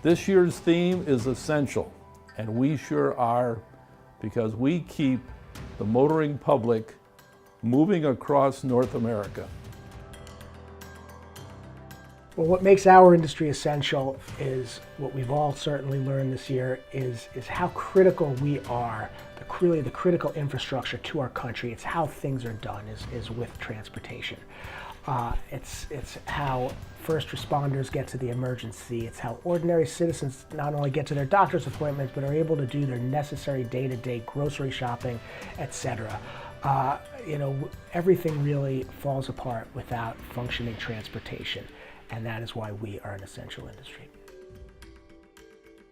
This year's theme is essential, and we sure are, because we keep the motoring public moving across North America. Well, what makes our industry essential is what we've all certainly learned this year is how critical we are, really the critical infrastructure to our country. It's how things are done is with transportation. It's how first responders get to the emergency. It's how ordinary citizens not only get to their doctor's appointments, but are able to do their necessary day-to-day grocery shopping, etc. Everything really falls apart without functioning transportation, and that is why we are an essential industry.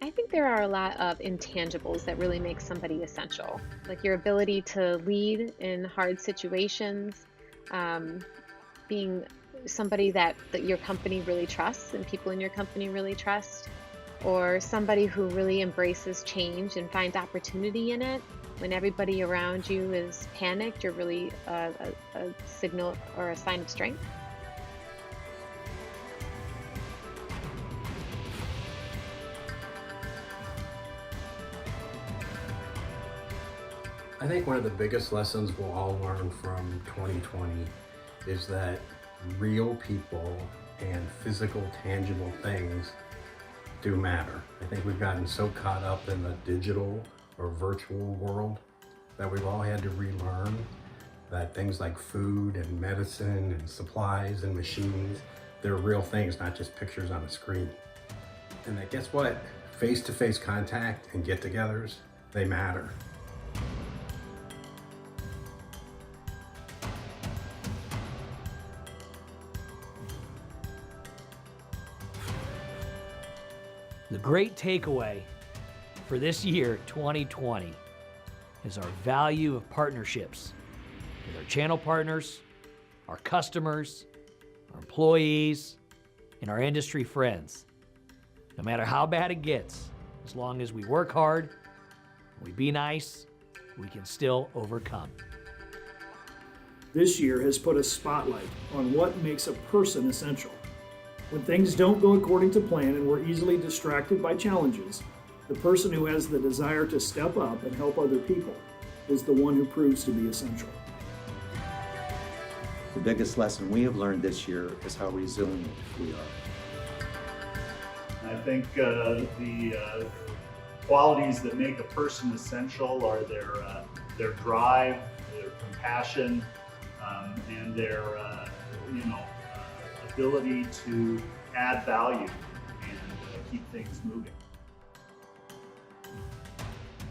I think there are a lot of intangibles that really make somebody essential, like your ability to lead in hard situations, being somebody that your company really trusts and people in your company really trust, or somebody who really embraces change and finds opportunity in it. When everybody around you is panicked, you're really a signal or a sign of strength. I think one of the biggest lessons we'll all learn from 2020 is that real people and physical, tangible things do matter. I think we've gotten so caught up in the digital or virtual world that we've all had to relearn that things like food and medicine and supplies and machines, they're real things, not just pictures on a screen. And that guess what? Face-to-face contact and get-togethers, they matter. The great takeaway for this year, 2020, is our value of partnerships with our channel partners, our customers, our employees, and our industry friends. No matter how bad it gets, as long as we work hard, we be nice, we can still overcome. This year has put a spotlight on what makes a person essential. When things don't go according to plan and we're easily distracted by challenges, the person who has the desire to step up and help other people is the one who proves to be essential. The biggest lesson we have learned this year is how resilient we are. I think the qualities that make a person essential are their drive, their compassion, and their ability to add value and keep things moving.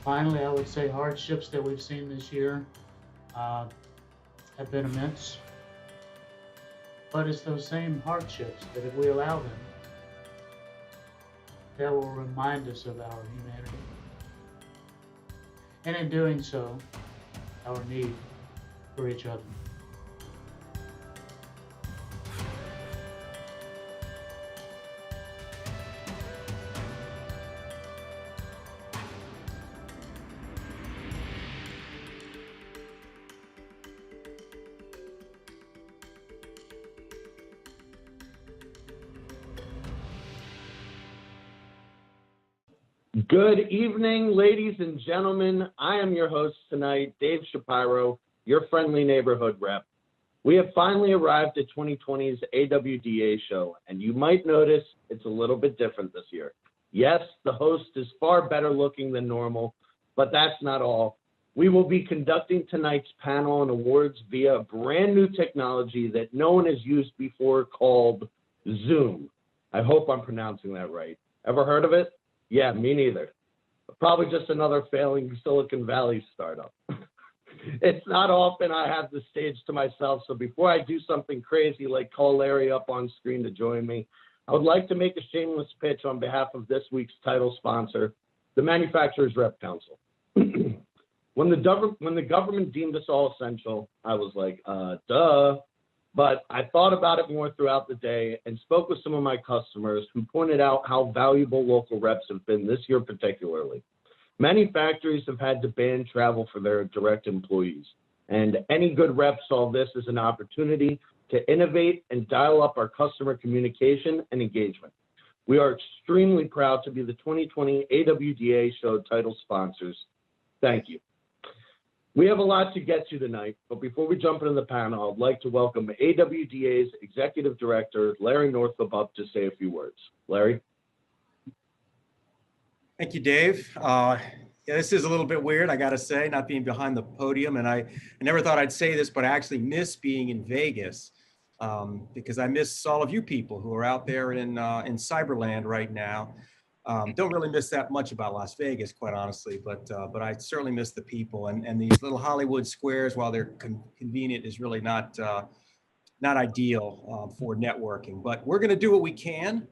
Finally, I would say hardships that we've seen this year have been immense. But it's those same hardships that if we allow them, that will remind us of our humanity. And in doing so, our need for each other. Good evening, ladies and gentlemen. I am your host tonight, Dave Shapiro, your friendly neighborhood rep. We have finally arrived at 2020's AWDA show, and you might notice it's a little bit different this year. Yes, the host is far better looking than normal, but that's not all. We will be conducting tonight's panel and awards via brand new technology that no one has used before called Zoom. I hope I'm pronouncing that right. Ever heard of it? Yeah, me neither. Probably just another failing Silicon Valley startup. It's not often I have the stage to myself, so before I do something crazy like call Larry up on screen to join me, I would like to make a shameless pitch on behalf of this week's title sponsor, the Manufacturers Rep Council. When the government deemed us all essential, I was like, duh. But I thought about it more throughout the day and spoke with some of my customers who pointed out how valuable local reps have been this year particularly. Many factories have had to ban travel for their direct employees, and any good rep saw this as an opportunity to innovate and dial up our customer communication and engagement. We are extremely proud to be the 2020 AWDA show title sponsors. Thank you. We have a lot to get to tonight, but before we jump into the panel, I'd like to welcome AWDA's Executive Director, Larry Northup, up to say a few words. Larry? Thank you, Dave. Yeah, this is a little bit weird, I gotta say, not being behind the podium. And I never thought I'd say this, but I actually miss being in Vegas because I miss all of you people who are out there in Cyberland right now. Don't really miss that much about Las Vegas, quite honestly, but I certainly miss the people. And these little Hollywood squares, while they're convenient, is really not ideal for networking. But we're gonna do what we can.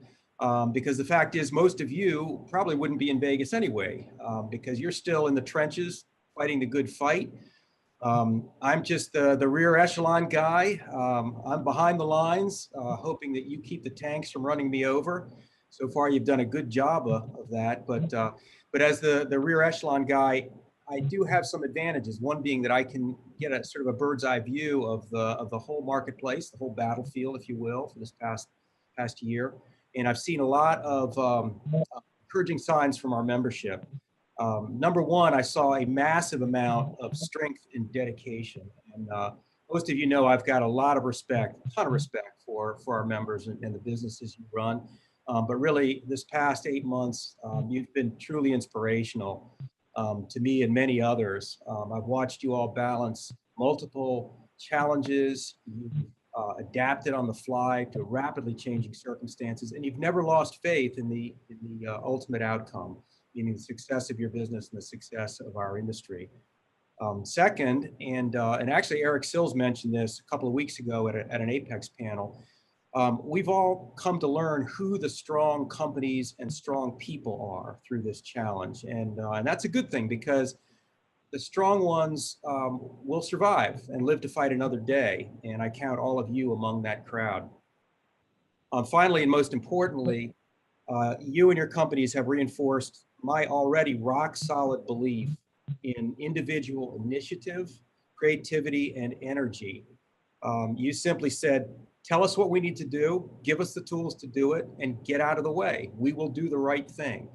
Because the fact is, most of you probably wouldn't be in Vegas anyway, because you're still in the trenches fighting the good fight. I'm just the rear echelon guy. I'm behind the lines, hoping that you keep the tanks from running me over. So far, you've done a good job of that. But as the rear echelon guy, I do have some advantages. One being that I can get a sort of a bird's eye view of the whole marketplace, the whole battlefield, if you will, for this past year. And I've seen a lot of encouraging signs from our membership. Number one, I saw a massive amount of strength and dedication. And most of you know I've got a lot of respect, a ton of respect for our members and the businesses you run. But really, this past 8 months, you've been truly inspirational to me and many others. I've watched you all balance multiple challenges. You've adapted on the fly to rapidly changing circumstances, and you've never lost faith in the ultimate outcome, meaning the success of your business and the success of our industry. Second, and actually Eric Sills mentioned this a couple of weeks ago at an Apex panel, we've all come to learn who the strong companies and strong people are through this challenge, and that's a good thing, because the strong ones will survive and live to fight another day. And I count all of you among that crowd. Finally, and most importantly, you and your companies have reinforced my already rock solid belief in individual initiative, creativity, and energy. You simply said, tell us what we need to do, give us the tools to do it, and get out of the way. We will do the right thing.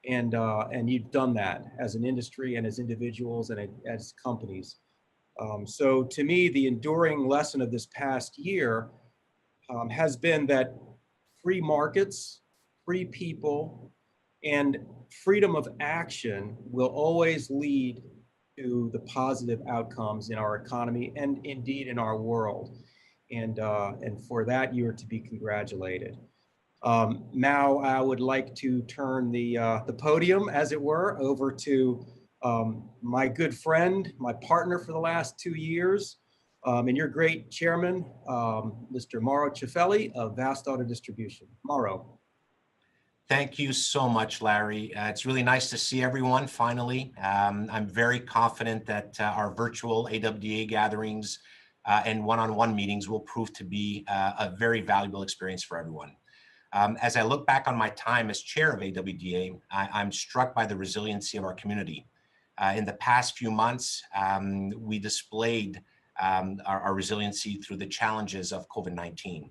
And you've done that as an industry and as individuals and as companies. So to me, the enduring lesson of this past year has been that free markets, free people, and freedom of action will always lead to the positive outcomes in our economy and indeed in our world. And for that, you are to be congratulated. Now I would like to turn the podium, as it were, over to my good friend, my partner for the last 2 years, and your great chairman, Mr. Mauro Cifelli of Vast Auto Distribution. Mauro. Thank you so much, Larry. It's really nice to see everyone finally. I'm very confident that our virtual AWDA gatherings and one-on-one meetings will prove to be a very valuable experience for everyone. As I look back on my time as chair of AWDA, I'm struck by the resiliency of our community. In the past few months, we displayed our resiliency through the challenges of COVID-19.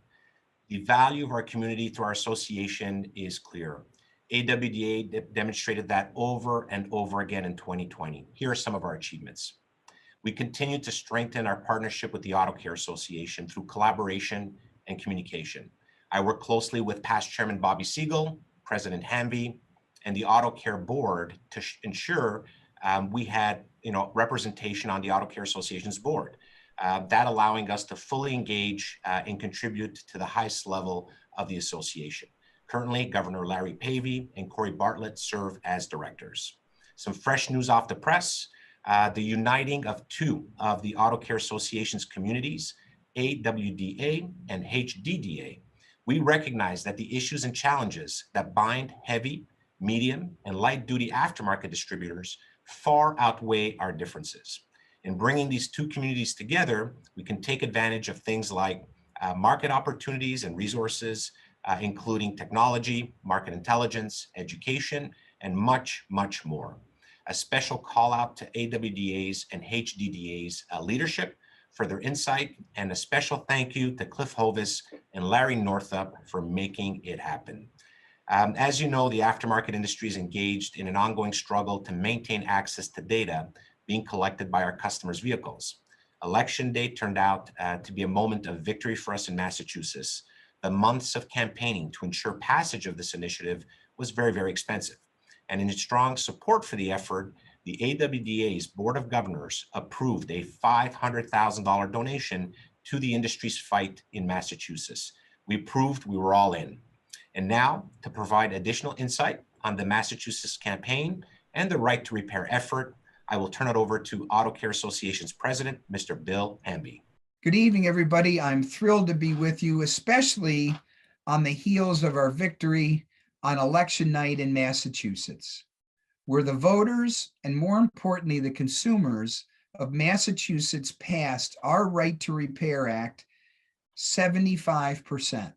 The value of our community through our association is clear. AWDA demonstrated that over and over again in 2020. Here are some of our achievements. We continue to strengthen our partnership with the Auto Care Association through collaboration and communication. I work closely with past Chairman Bobby Siegel, President Hamby, and the Auto Care Board to ensure we had representation on the Auto Care Association's board. That allowing us to fully engage and contribute to the highest level of the association. Currently, Governor Larry Pavey and Corey Bartlett serve as directors. Some fresh news off the press, the uniting of two of the Auto Care Association's communities, AWDA and HDDA. We recognize that the issues and challenges that bind heavy, medium, and light-duty aftermarket distributors far outweigh our differences. In bringing these two communities together, we can take advantage of things like market opportunities and resources, including technology, market intelligence, education, and much, much more. A special call out to AWDA's and HDDA's leadership for their insight, and a special thank you to Cliff Hovis and Larry Northup for making it happen. As you know, the aftermarket industry is engaged in an ongoing struggle to maintain access to data being collected by our customers' vehicles. Election day turned out to be a moment of victory for us in Massachusetts. The months of campaigning to ensure passage of this initiative was very, very expensive. And in strong support for the effort, the AWDA's Board of Governors approved a $500,000 donation to the industry's fight in Massachusetts. We proved we were all in. And now, to provide additional insight on the Massachusetts campaign and the Right to Repair effort, I will turn it over to Auto Care Association's president, Mr. Bill Hamby. Good evening, everybody. I'm thrilled to be with you, especially on the heels of our victory on election night in Massachusetts, where the voters, and more importantly, the consumers of Massachusetts passed our Right to Repair Act 75%.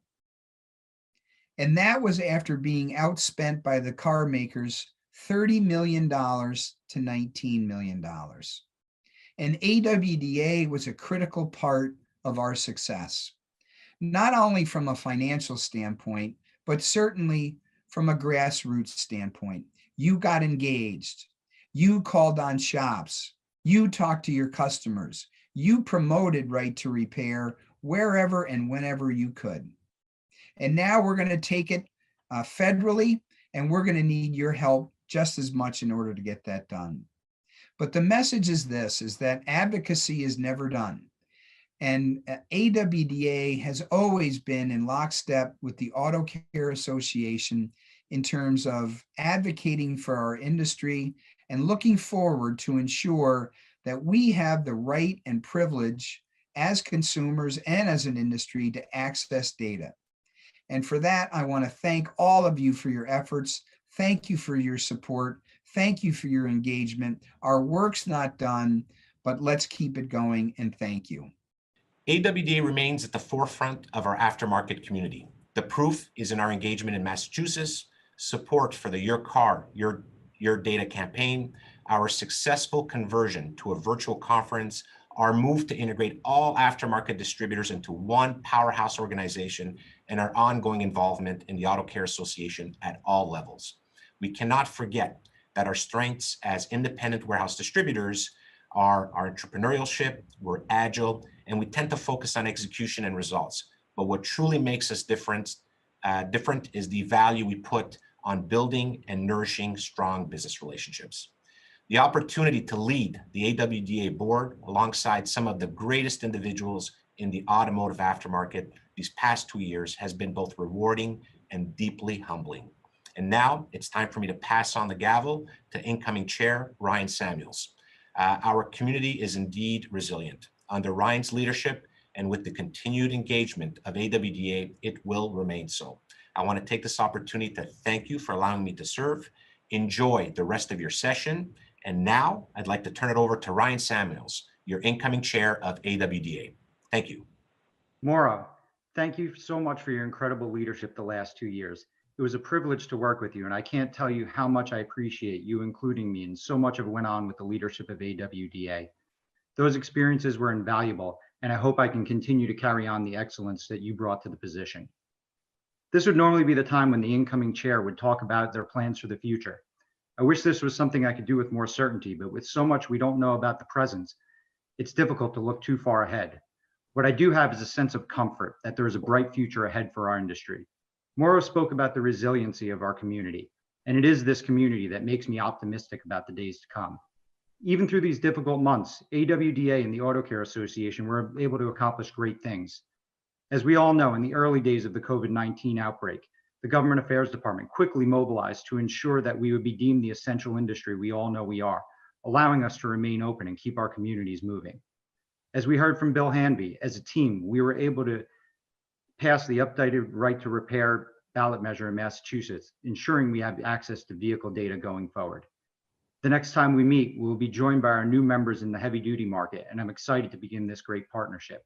And that was after being outspent by the car makers $30 million to $19 million. And AWDA was a critical part of our success, not only from a financial standpoint, but certainly from a grassroots standpoint. You got engaged, you called on shops, you talked to your customers, you promoted Right to Repair wherever and whenever you could. And now we're going to take it federally, and we're going to need your help just as much in order to get that done. But the message is this, is that advocacy is never done. And AWDA has always been in lockstep with the Auto Care Association in terms of advocating for our industry and looking forward to ensure that we have the right and privilege as consumers and as an industry to access data. And for that, I want to thank all of you for your efforts. Thank you for your support. Thank you for your engagement. Our work's not done, but let's keep it going, and thank you. AWDA remains at the forefront of our aftermarket community. The proof is in our engagement in Massachusetts, support for the Your Car, Your Data campaign, our successful conversion to a virtual conference, our move to integrate all aftermarket distributors into one powerhouse organization, and our ongoing involvement in the Auto Care Association at all levels. We cannot forget that our strengths as independent warehouse distributors are our entrepreneurship, we're agile, and we tend to focus on execution and results. But what truly makes us different is the value we put on building and nourishing strong business relationships. The opportunity to lead the AWDA board alongside some of the greatest individuals in the automotive aftermarket these past 2 years has been both rewarding and deeply humbling. And now it's time for me to pass on the gavel to incoming chair, Ryan Samuels. Our community is indeed resilient. Under Ryan's leadership and with the continued engagement of AWDA, it will remain so. I want to take this opportunity to thank you for allowing me to serve. Enjoy the rest of your session. And now I'd like to turn it over to Ryan Samuels, your incoming chair of AWDA. Thank you. Maura, thank you so much for your incredible leadership the last 2 years. It was a privilege to work with you, and I can't tell you how much I appreciate you including me in so much of what went on with the leadership of AWDA. Those experiences were invaluable, and I hope I can continue to carry on the excellence that you brought to the position. This would normally be the time when the incoming chair would talk about their plans for the future. I wish this was something I could do with more certainty, but with so much we don't know about the present, it's difficult to look too far ahead. What I do have is a sense of comfort that there is a bright future ahead for our industry. Mauro spoke about the resiliency of our community, and it is this community that makes me optimistic about the days to come. Even through these difficult months, AWDA and the Auto Care Association were able to accomplish great things. As we all know, in the early days of the COVID-19 outbreak, the Government Affairs Department quickly mobilized to ensure that we would be deemed the essential industry we all know we are, allowing us to remain open and keep our communities moving. As we heard from Bill Hanby, as a team, we were able to pass the updated Right to Repair ballot measure in Massachusetts, ensuring we have access to vehicle data going forward. The next time we meet, we'll be joined by our new members in the heavy-duty market, and I'm excited to begin this great partnership.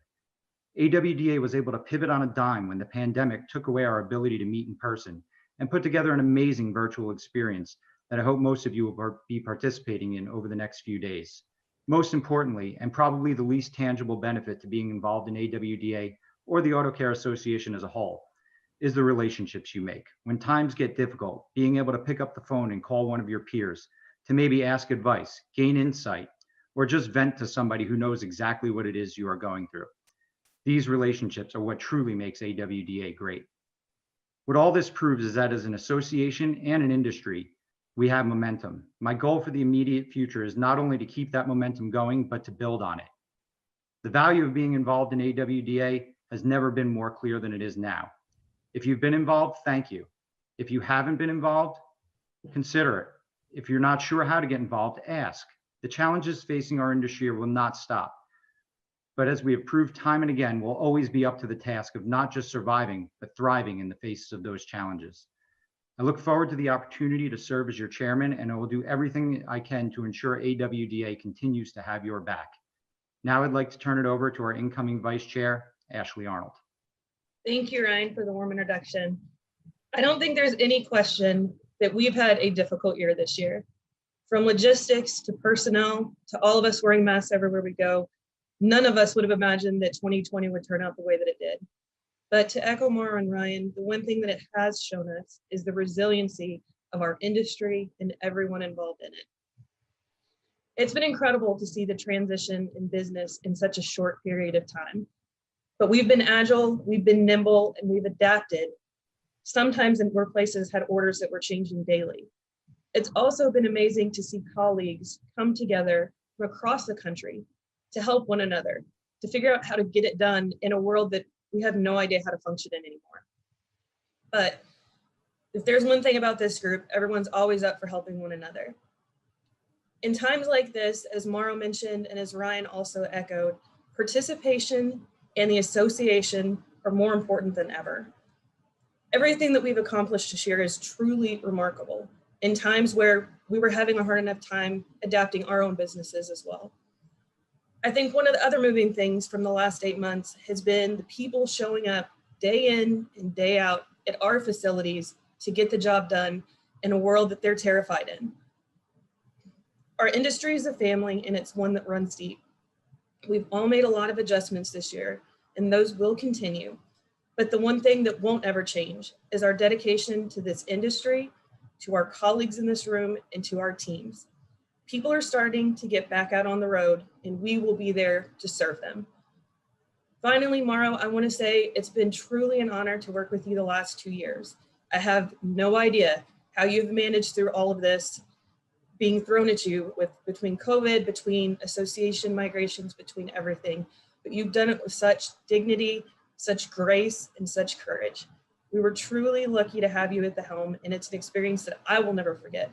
AWDA was able to pivot on a dime when the pandemic took away our ability to meet in person and put together an amazing virtual experience that I hope most of you will be participating in over the next few days. Most importantly, and probably the least tangible benefit to being involved in AWDA or the Auto Care Association as a whole, is the relationships you make. When times get difficult, being able to pick up the phone and call one of your peers to maybe ask advice, gain insight, or just vent to somebody who knows exactly what it is you are going through. These relationships are what truly makes AWDA great. What all this proves is that as an association and an industry, we have momentum. My goal for the immediate future is not only to keep that momentum going, but to build on it. The value of being involved in AWDA has never been more clear than it is now. If you've been involved, thank you. If you haven't been involved, consider it. If you're not sure how to get involved, ask. The challenges facing our industry will not stop. But as we have proved time and again, we'll always be up to the task of not just surviving, but thriving in the face of those challenges. I look forward to the opportunity to serve as your chairman, and I will do everything I can to ensure AWDA continues to have your back. Now I'd like to turn it over to our incoming vice chair, Ashley Arnold. Thank you, Ryan, for the warm introduction. I don't think there's any question that we've had a difficult year this year. From logistics to personnel to all of us wearing masks everywhere we go, none of us would have imagined that 2020 would turn out the way that it did. But to echo Mauro and Ryan, the one thing that it has shown us is the resiliency of our industry and everyone involved in it. It's been incredible to see the transition in business in such a short period of time. But we've been agile, we've been nimble, and we've adapted. Sometimes in workplaces had orders that were changing daily. It's also been amazing to see colleagues come together from across the country to help one another, to figure out how to get it done in a world that we have no idea how to function in anymore. But if there's one thing about this group, everyone's always up for helping one another. In times like this, as Mauro mentioned, and as Ryan also echoed, participation and the association are more important than ever. Everything that we've accomplished this year is truly remarkable in times where we were having a hard enough time adapting our own businesses as well. I think one of the other moving things from the last 8 months has been the people showing up day in and day out at our facilities to get the job done in a world that they're terrified in. Our industry is a family, and it's one that runs deep. We've all made a lot of adjustments this year, and those will continue. But the one thing that won't ever change is our dedication to this industry, to our colleagues in this room, and to our teams. People are starting to get back out on the road, and we will be there to serve them. Finally, Mauro, I want to say it's been truly an honor to work with you the last 2 years. I have no idea how you've managed through all of this being thrown at you between COVID, between association migrations, between everything. But you've done it with such dignity, such grace, and such courage. We were truly lucky to have you at the helm, and it's an experience that I will never forget.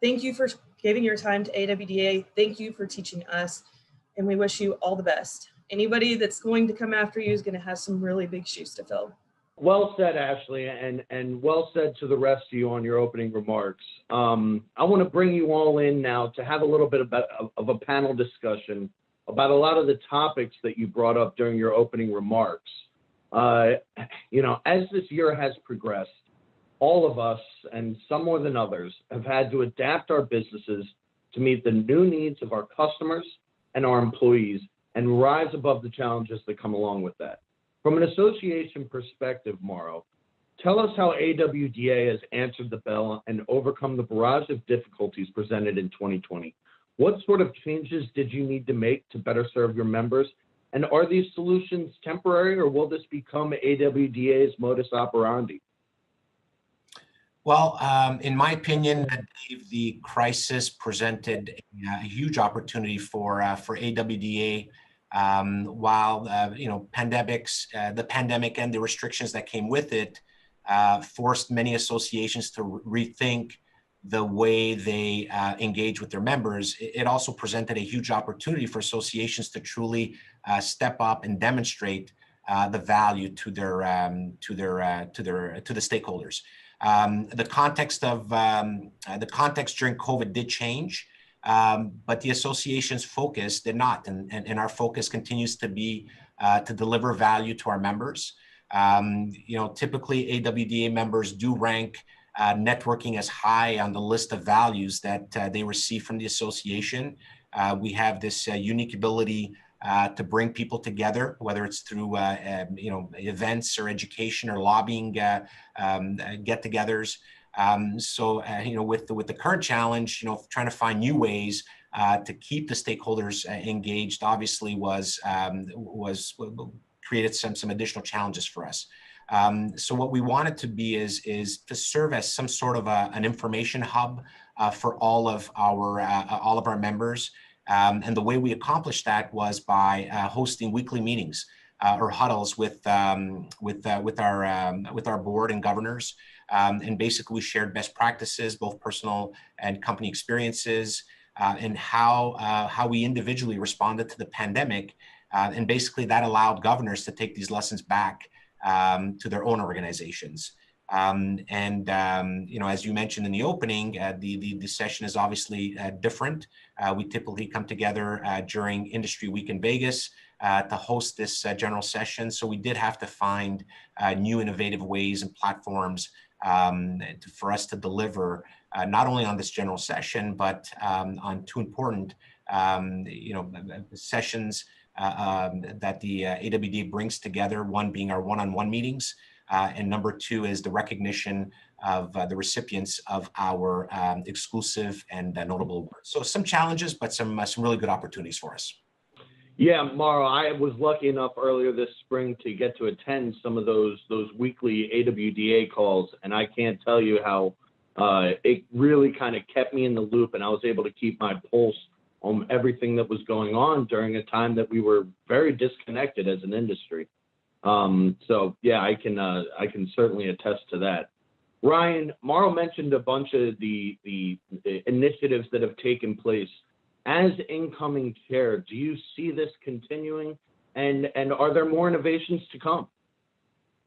Thank you for giving your time to AWDA. Thank you for teaching us, and we wish you all the best. Anybody that's going to come after you is going to have some really big shoes to fill. Well said, Ashley, and well said to the rest of you on your opening remarks. I want to bring you all in now to have a little bit of a panel discussion about a lot of the topics that you brought up during your opening remarks. As this year has progressed, all of us, and some more than others, have had to adapt our businesses to meet the new needs of our customers and our employees and rise above the challenges that come along with that. From an association perspective, Mauro, tell us how AWDA has answered the bell and overcome the barrage of difficulties presented in 2020. What sort of changes did you need to make to better serve your members? And are these solutions temporary, or will this become AWDA's modus operandi? Well, in my opinion, Dave, the crisis presented a huge opportunity for AWDA. While the pandemic and the restrictions that came with it forced many associations to rethink the way they engage with their members, it also presented a huge opportunity for associations to truly step up and demonstrate the value to the stakeholders. The context during COVID did change, but the association's focus did not, and our focus continues to be to deliver value to our members. Typically AWDA members do rank networking as high on the list of values that they receive from the association. We have this unique ability to bring people together, whether it's through events or education or lobbying get-togethers. With the current challenge, trying to find new ways to keep the stakeholders engaged, obviously was created some additional challenges for us. So what we wanted to be is to serve as some sort of an information hub for all of our members. And the way we accomplished that was by hosting weekly meetings or huddles with our board and governors. And basically we shared best practices, both personal and company experiences, and how we individually responded to the pandemic. And basically that allowed governors to take these lessons back to their own organizations. As you mentioned in the opening, the session is obviously different. We typically come together during Industry Week in Vegas to host this general session. So we did have to find new innovative ways and platforms for us to deliver not only on this general session, but on two important sessions that the AWDA brings together, one being our one-on-one meetings, and number two is the recognition of the recipients of our exclusive and notable awards. So some challenges, but some really good opportunities for us. Yeah, Mauro, I was lucky enough earlier this spring to get to attend some of those weekly AWDA calls, and I can't tell you how it really kind of kept me in the loop, and I was able to keep my pulse on everything that was going on during a time that we were very disconnected as an industry. So yeah, I can certainly attest to that. Ryan, Mauro mentioned a bunch of the initiatives that have taken place. As incoming chair, do you see this continuing, and are there more innovations to come?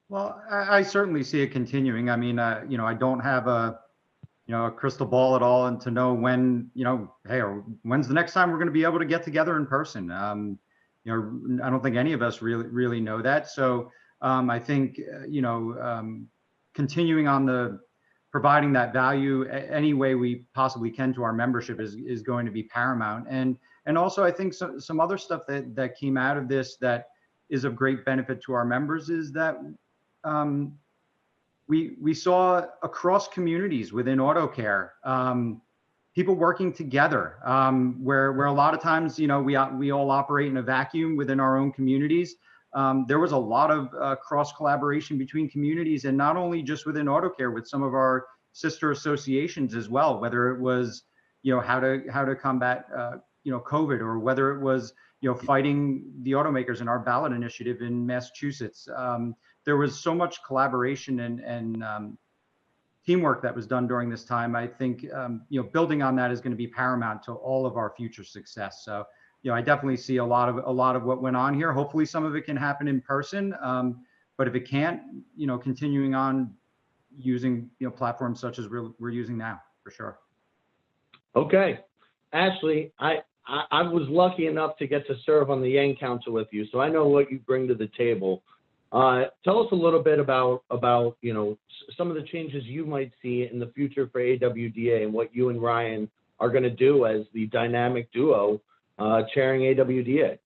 Well, I certainly see it continuing. I mean, I don't have a crystal ball at all, and to know when, hey, or when's the next time we're going to be able to get together in person. I don't think any of us really know that. So I think, continuing on providing that value any way we possibly can to our membership is going to be paramount. And also I think some other stuff that came out of this that is of great benefit to our members is that we saw across communities within auto care, people working together, where a lot of times, we all operate in a vacuum within our own communities. There was a lot of cross collaboration between communities, and not only just within auto care, with some of our sister associations as well, whether it was, how to combat, COVID, or whether it was, fighting the automakers in our ballot initiative in Massachusetts. There was so much collaboration and teamwork that was done during this time. I think, building on that is going to be paramount to all of our future success. So, I definitely see a lot of what went on here. Hopefully some of it can happen in person. But if it can't, continuing on using, platforms such as we're using now, for sure. Okay. Ashley, I was lucky enough to get to serve on the Yang Council with you, so I know what you bring to the table. Tell us a little bit about some of the changes you might see in the future for AWDA, and what you and Ryan are going to do as the dynamic duo chairing AWDA.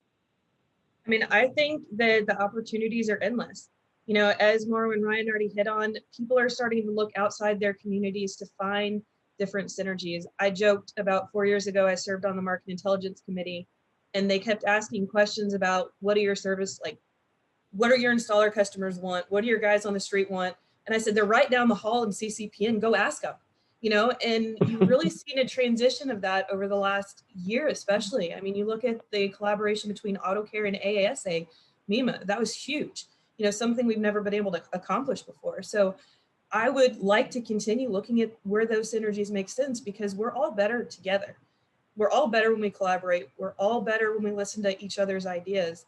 I mean, I think that the opportunities are endless. As Mauro and Ryan already hit on, people are starting to look outside their communities to find different synergies. I joked about 4 years ago, I served on the Market Intelligence Committee, and they kept asking questions about what are your service, like, what are your installer customers want? What do your guys on the street want? And I said, they're right down the hall in CCPN, go ask them, and you've really seen a transition of that over the last year, especially. I mean, you look at the collaboration between AutoCare and AASA, MEMA, that was huge, something we've never been able to accomplish before. So I would like to continue looking at where those synergies make sense, because we're all better together. We're all better when we collaborate. We're all better when we listen to each other's ideas.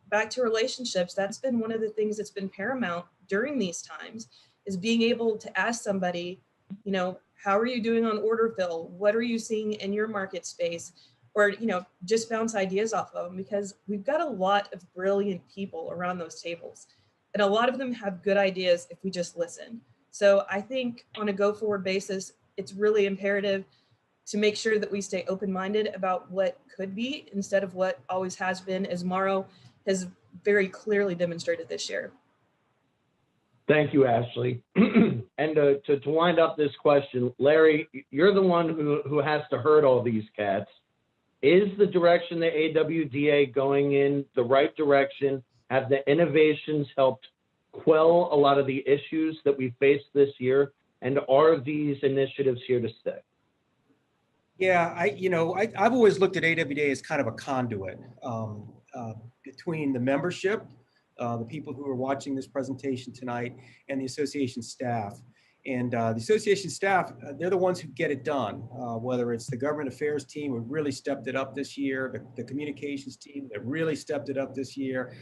Back to relationships, that's been one of the things that's been paramount during these times, is being able to ask somebody, how are you doing on order fill? What are you seeing in your market space? Or, just bounce ideas off of them, because we've got a lot of brilliant people around those tables. And a lot of them have good ideas if we just listen. So I think on a go forward basis, it's really imperative to make sure that we stay open-minded about what could be instead of what always has been, as Mauro has very clearly demonstrated this year. Thank you, Ashley. And to wind up this question, Larry, you're the one who has to herd all these cats. Is the direction the AWDA going in the right direction? Have the innovations helped quell a lot of the issues that we faced this year? And are these initiatives here to stay? Yeah, I've always looked at AWDA as kind of a conduit between the membership, the people who are watching this presentation tonight, and the association staff. And the association staff, they're the ones who get it done, whether it's the government affairs team who really stepped it up this year, the communications team that really stepped it up this year,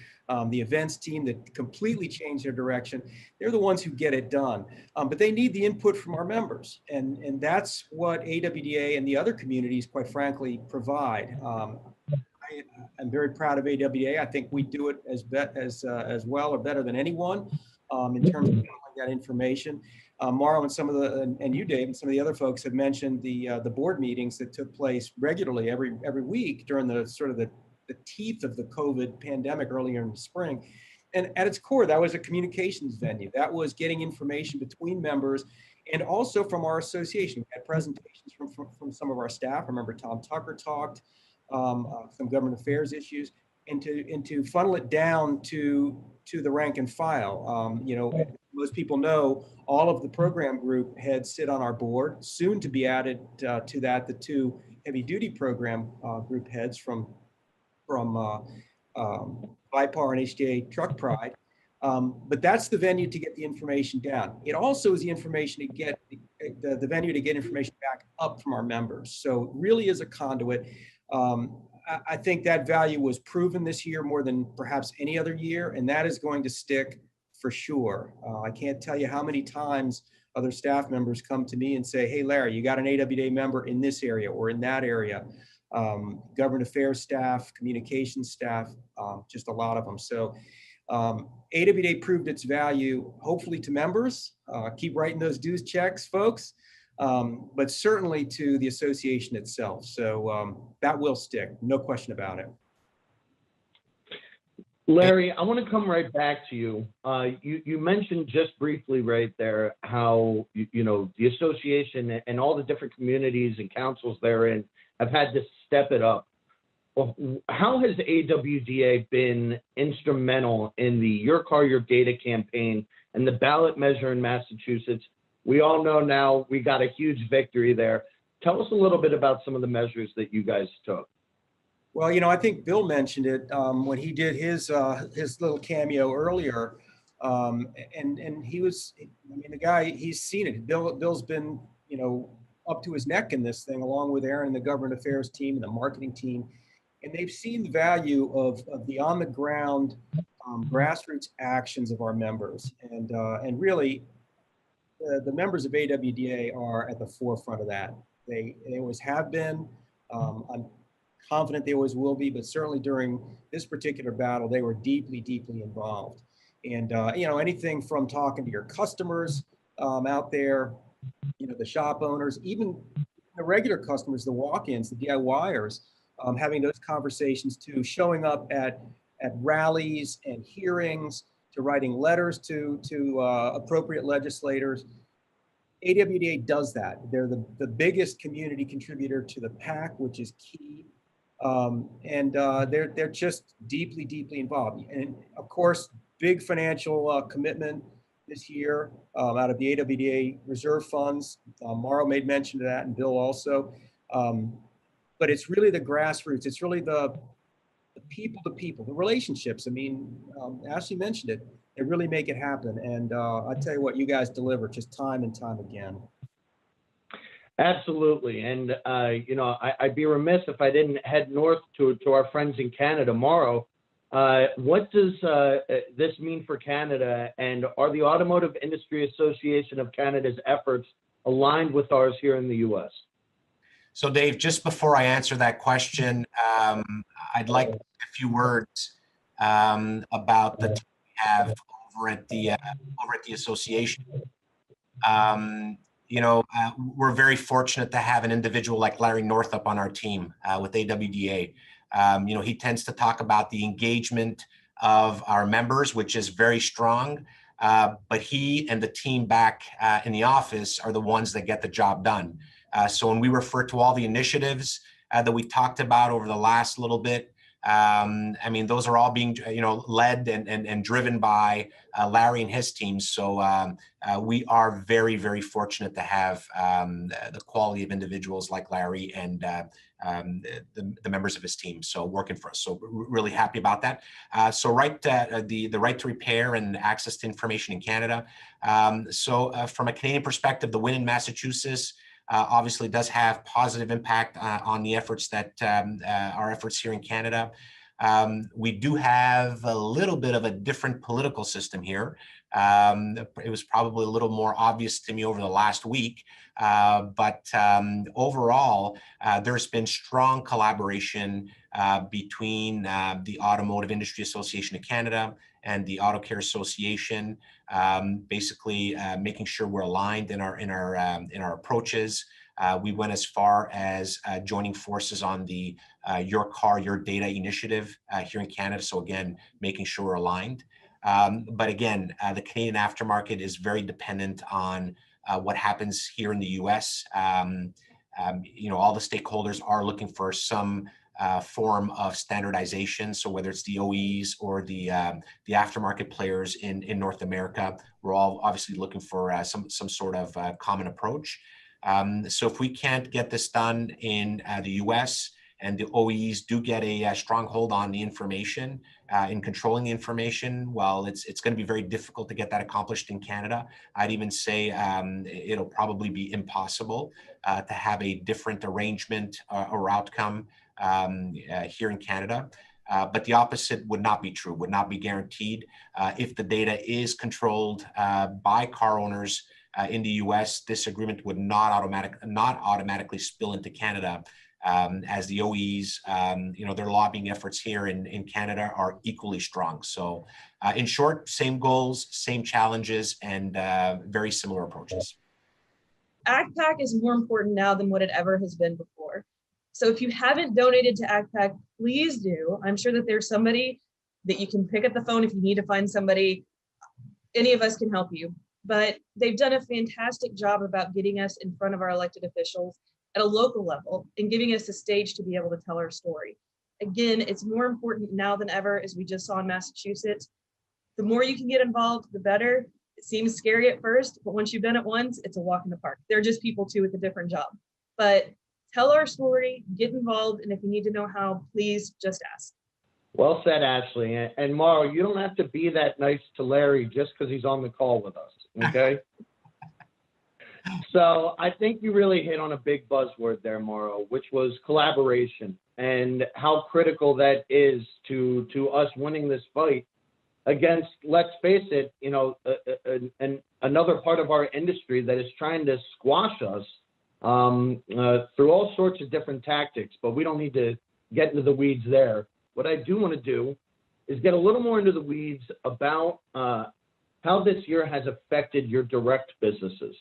the events team that completely changed their direction. They're the ones who get it done. But they need the input from our members. And that's what AWDA and the other communities, quite frankly, provide. I'm very proud of AWDA. I think we do it as well or better than anyone in terms of that information. Mauro and you, Dave, and some of the other folks have mentioned the board meetings that took place regularly every week during the sort of the teeth of the COVID pandemic earlier in the spring. And at its core, that was a communications venue. That was getting information between members and also from our association. We had presentations from some of our staff. I remember Tom Tucker talked, some government affairs issues, and to funnel it down to the rank and file. Most people know all of the program group heads sit on our board. Soon to be added to that, the two heavy duty program group heads from VIPAR and HDA Truck Pride. But that's the venue to get the information down. It also is the information to get the venue to get information back up from our members. So it really is a conduit. I think that value was proven this year more than perhaps any other year, and that is going to stick for sure. I can't tell you how many times other staff members come to me and say, hey, Larry, you got an AWDA member in this area or in that area. Government affairs staff, communications staff, just a lot of them. So AWDA proved its value, hopefully to members. Keep writing those dues checks, folks. But certainly to the association itself. So that will stick, no question about it. Larry, I want to come right back to you. You mentioned just briefly right there how the association and all the different communities and councils therein have had to step it up. Well, how has AWDA been instrumental in the Your Car, Your Data campaign and the ballot measure in Massachusetts? We all know now we got a huge victory there. Tell us a little bit about some of the measures that you guys took. Well, I think Bill mentioned it when he did his little cameo earlier, and he was, the guy, he's seen it. Bill's been, up to his neck in this thing, along with Aaron and the government affairs team and the marketing team, and they've seen the value of the on the ground grassroots actions of our members, and really, the members of AWDA are at the forefront of that. They always have been. I'm confident they always will be, but certainly during this particular battle, they were deeply, deeply involved. And, anything from talking to your customers out there, the shop owners, even the regular customers, the walk-ins, the DIYers, having those conversations to showing up at rallies and hearings, to writing letters to appropriate legislators. AWDA does that. They're the biggest community contributor to the PAC, which is key. And they're just deeply, deeply involved. And of course, big financial commitment this year out of the AWDA reserve funds. Mauro made mention of that, and Bill also. But it's really the grassroots. It's really the people to people, the relationships. Ashley mentioned it. They really make it happen. And I tell you what, you guys deliver just time and time again. Absolutely. And, I'd be remiss if I didn't head north to our friends in Canada tomorrow. What does this mean for Canada? And are the Automotive Industry Association of Canada's efforts aligned with ours here in the U.S.? So, Dave, just before I answer that question, I'd like a few words about the team we have over at the association. we're very fortunate to have an individual like Larry Northup on our team with AWDA. He tends to talk about the engagement of our members, which is very strong. But he and the team back in the office are the ones that get the job done. So when we refer to all the initiatives that we talked about over the last little bit, those are all being, led and driven by Larry and his team. So we are very, very fortunate to have the quality of individuals like Larry and the members of his team. So working for us. So really happy about that. The right to repair and access to information in Canada. From a Canadian perspective, the win in Massachusetts obviously does have positive impact on the efforts that our efforts here in Canada. We do have a little bit of a different political system here. It was probably a little more obvious to me over the last week, but overall, there's been strong collaboration between the Automotive Industry Association of Canada and the Auto Care Association, basically making sure we're aligned in our approaches. We went as far as joining forces on the Your Car, Your Data initiative here in Canada. So again, making sure we're aligned. But again, the Canadian aftermarket is very dependent on what happens here in the US. All the stakeholders are looking for some form of standardization. So whether it's the OEs or the aftermarket players in North America, we're all obviously looking for some sort of common approach. So if we can't get this done in the US and the OEs do get a stronghold on the information, in controlling the information, well, it's going to be very difficult to get that accomplished in Canada. I'd even say it'll probably be impossible to have a different arrangement or outcome here in Canada. But the opposite would not be true, would not be guaranteed. If the data is controlled by car owners in the US, this agreement would not automatically spill into Canada, as the OEs, their lobbying efforts here in Canada are equally strong. So in short, same goals, same challenges, and very similar approaches. ACPAC is more important now than what it ever has been before. So if you haven't donated to ACPAC, please do. I'm sure that there's somebody that you can pick up the phone if you need to find somebody. Any of us can help you. But they've done a fantastic job about getting us in front of our elected officials at a local level and giving us a stage to be able to tell our story. Again, it's more important now than ever, as we just saw in Massachusetts. The more you can get involved, the better. It seems scary at first, but once you've done it once, it's a walk in the park. They're just people too with a different job. But tell our story, get involved, and if you need to know how, please just ask. Well said, Ashley. And Mauro, you don't have to be that nice to Larry just because he's on the call with us, okay? So I think you really hit on a big buzzword there, Mauro, which was collaboration and how critical that is to us winning this fight against, let's face it, another part of our industry that is trying to squash us through all sorts of different tactics, but we don't need to get into the weeds there. What I do want to do is get a little more into the weeds about how this year has affected your direct businesses.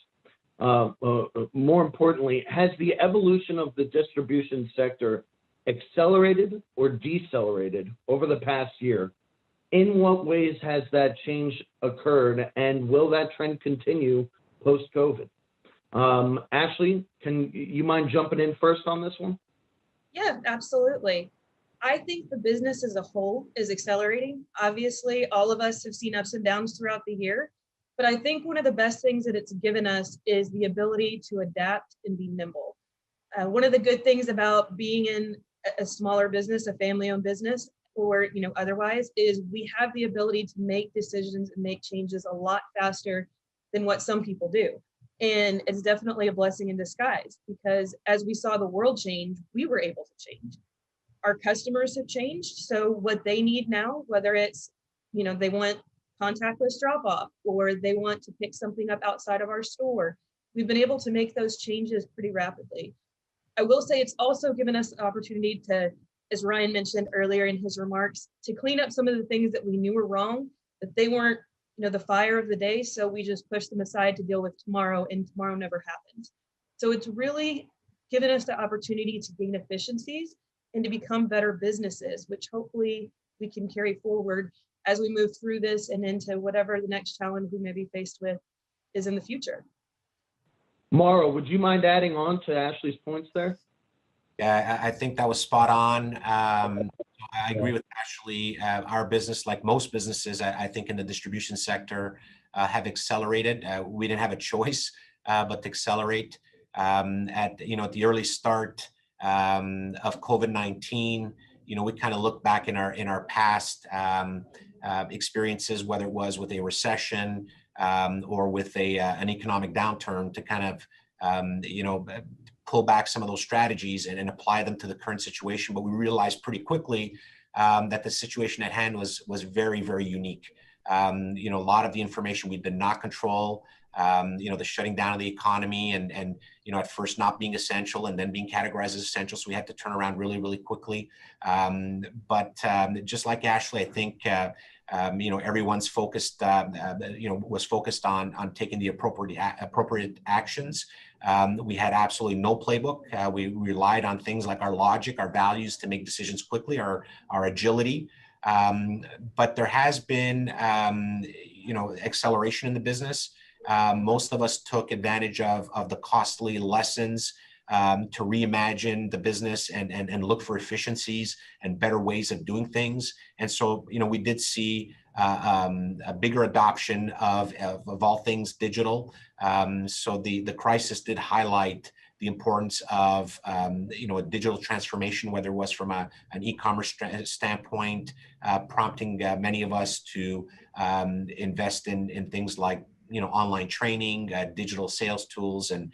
More importantly, has the evolution of the distribution sector accelerated or decelerated over the past year? In what ways has that change occurred, and will that trend continue post-COVID? Ashley, can you mind jumping in first on this one? Yeah, absolutely. I think the business as a whole is accelerating. Obviously, all of us have seen ups and downs throughout the year, but I think one of the best things that it's given us is the ability to adapt and be nimble. One of the good things about being in a smaller business, a family-owned business, or otherwise, is we have the ability to make decisions and make changes a lot faster than what some people do. And it's definitely a blessing in disguise, because as we saw the world change, we were able to change. Our customers have changed. So what they need now, whether it's, they want contactless drop off or they want to pick something up outside of our store, we've been able to make those changes pretty rapidly. I will say it's also given us an opportunity to, as Ryan mentioned earlier in his remarks, to clean up some of the things that we knew were wrong, but they weren't the fire of the day. So we just push them aside to deal with tomorrow, and tomorrow never happened. So it's really given us the opportunity to gain efficiencies and to become better businesses, which hopefully we can carry forward as we move through this and into whatever the next challenge we may be faced with is in the future. Mauro, would you mind adding on to Ashley's points there? Yeah, I think that was spot on. I agree with Ashley. Our business, like most businesses, I think in the distribution sector, have accelerated. We didn't have a choice but to accelerate. At the early start of COVID-19, we kind of look back in our past experiences, whether it was with a recession or with an economic downturn, to kind of pull back some of those strategies and apply them to the current situation. But we realized pretty quickly that the situation at hand was very, very unique. A lot of the information we did not control. The shutting down of the economy and at first not being essential and then being categorized as essential. So we had to turn around really, really quickly. But just like Ashley, I think, everyone's focused, was focused on taking the appropriate actions. We had absolutely no playbook. We relied on things like our logic, our values to make decisions quickly, our agility. But there has been, acceleration in the business. Most of us took advantage of the costly lessons to reimagine the business and look for efficiencies and better ways of doing things. And so, we did see a bigger adoption of all things digital. So the crisis did highlight the importance of a digital transformation, whether it was from an e-commerce standpoint, prompting many of us to invest in things like online training, digital sales tools, and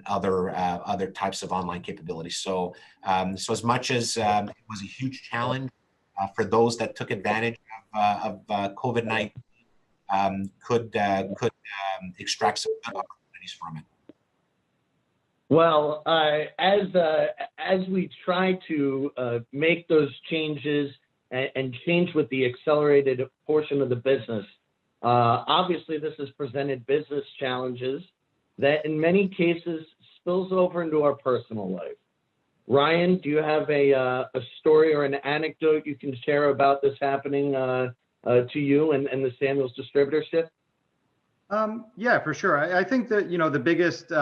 other types of online capabilities. So as much as it was a huge challenge for those that took advantage of COVID-19, could extract some good opportunities from it. Well, as we try to make those changes and change with the accelerated portion of the business, obviously this has presented business challenges that in many cases spills over into our personal life. Ryan, do you have a story or an anecdote you can share about this happening to you and the Samuels distributorship? Yeah, for sure. I think that, the biggest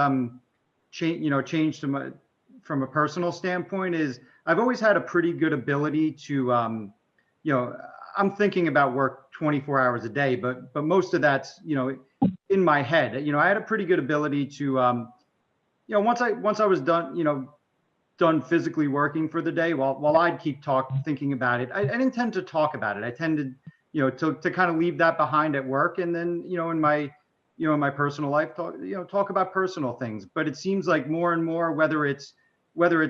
change from a personal standpoint is I've always had a pretty good ability to, I'm thinking about work 24 hours a day, but most of that's, in my head. I had a pretty good ability to, once I was done, done physically working for the day, while I'd keep thinking about it, I didn't tend to talk about it. I tended, to kind of leave that behind at work, and then, in my personal life, talk about personal things. But it seems like more and more, whether it's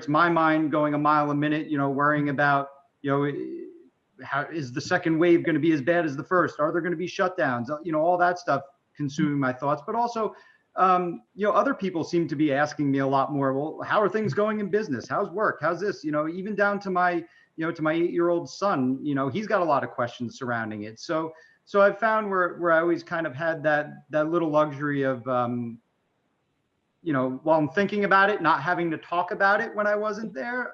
my mind going a mile a minute, worrying about, how is the second wave going to be as bad as the first? Are there going to be shutdowns? All that stuff consuming my thoughts. But also, other people seem to be asking me a lot more. Well, how are things going in business? How's work? How's this? Even down to my, to my 8-year-old son. He's got a lot of questions surrounding it. So I've found where I always kind of had that little luxury of, while I'm thinking about it, not having to talk about it when I wasn't there.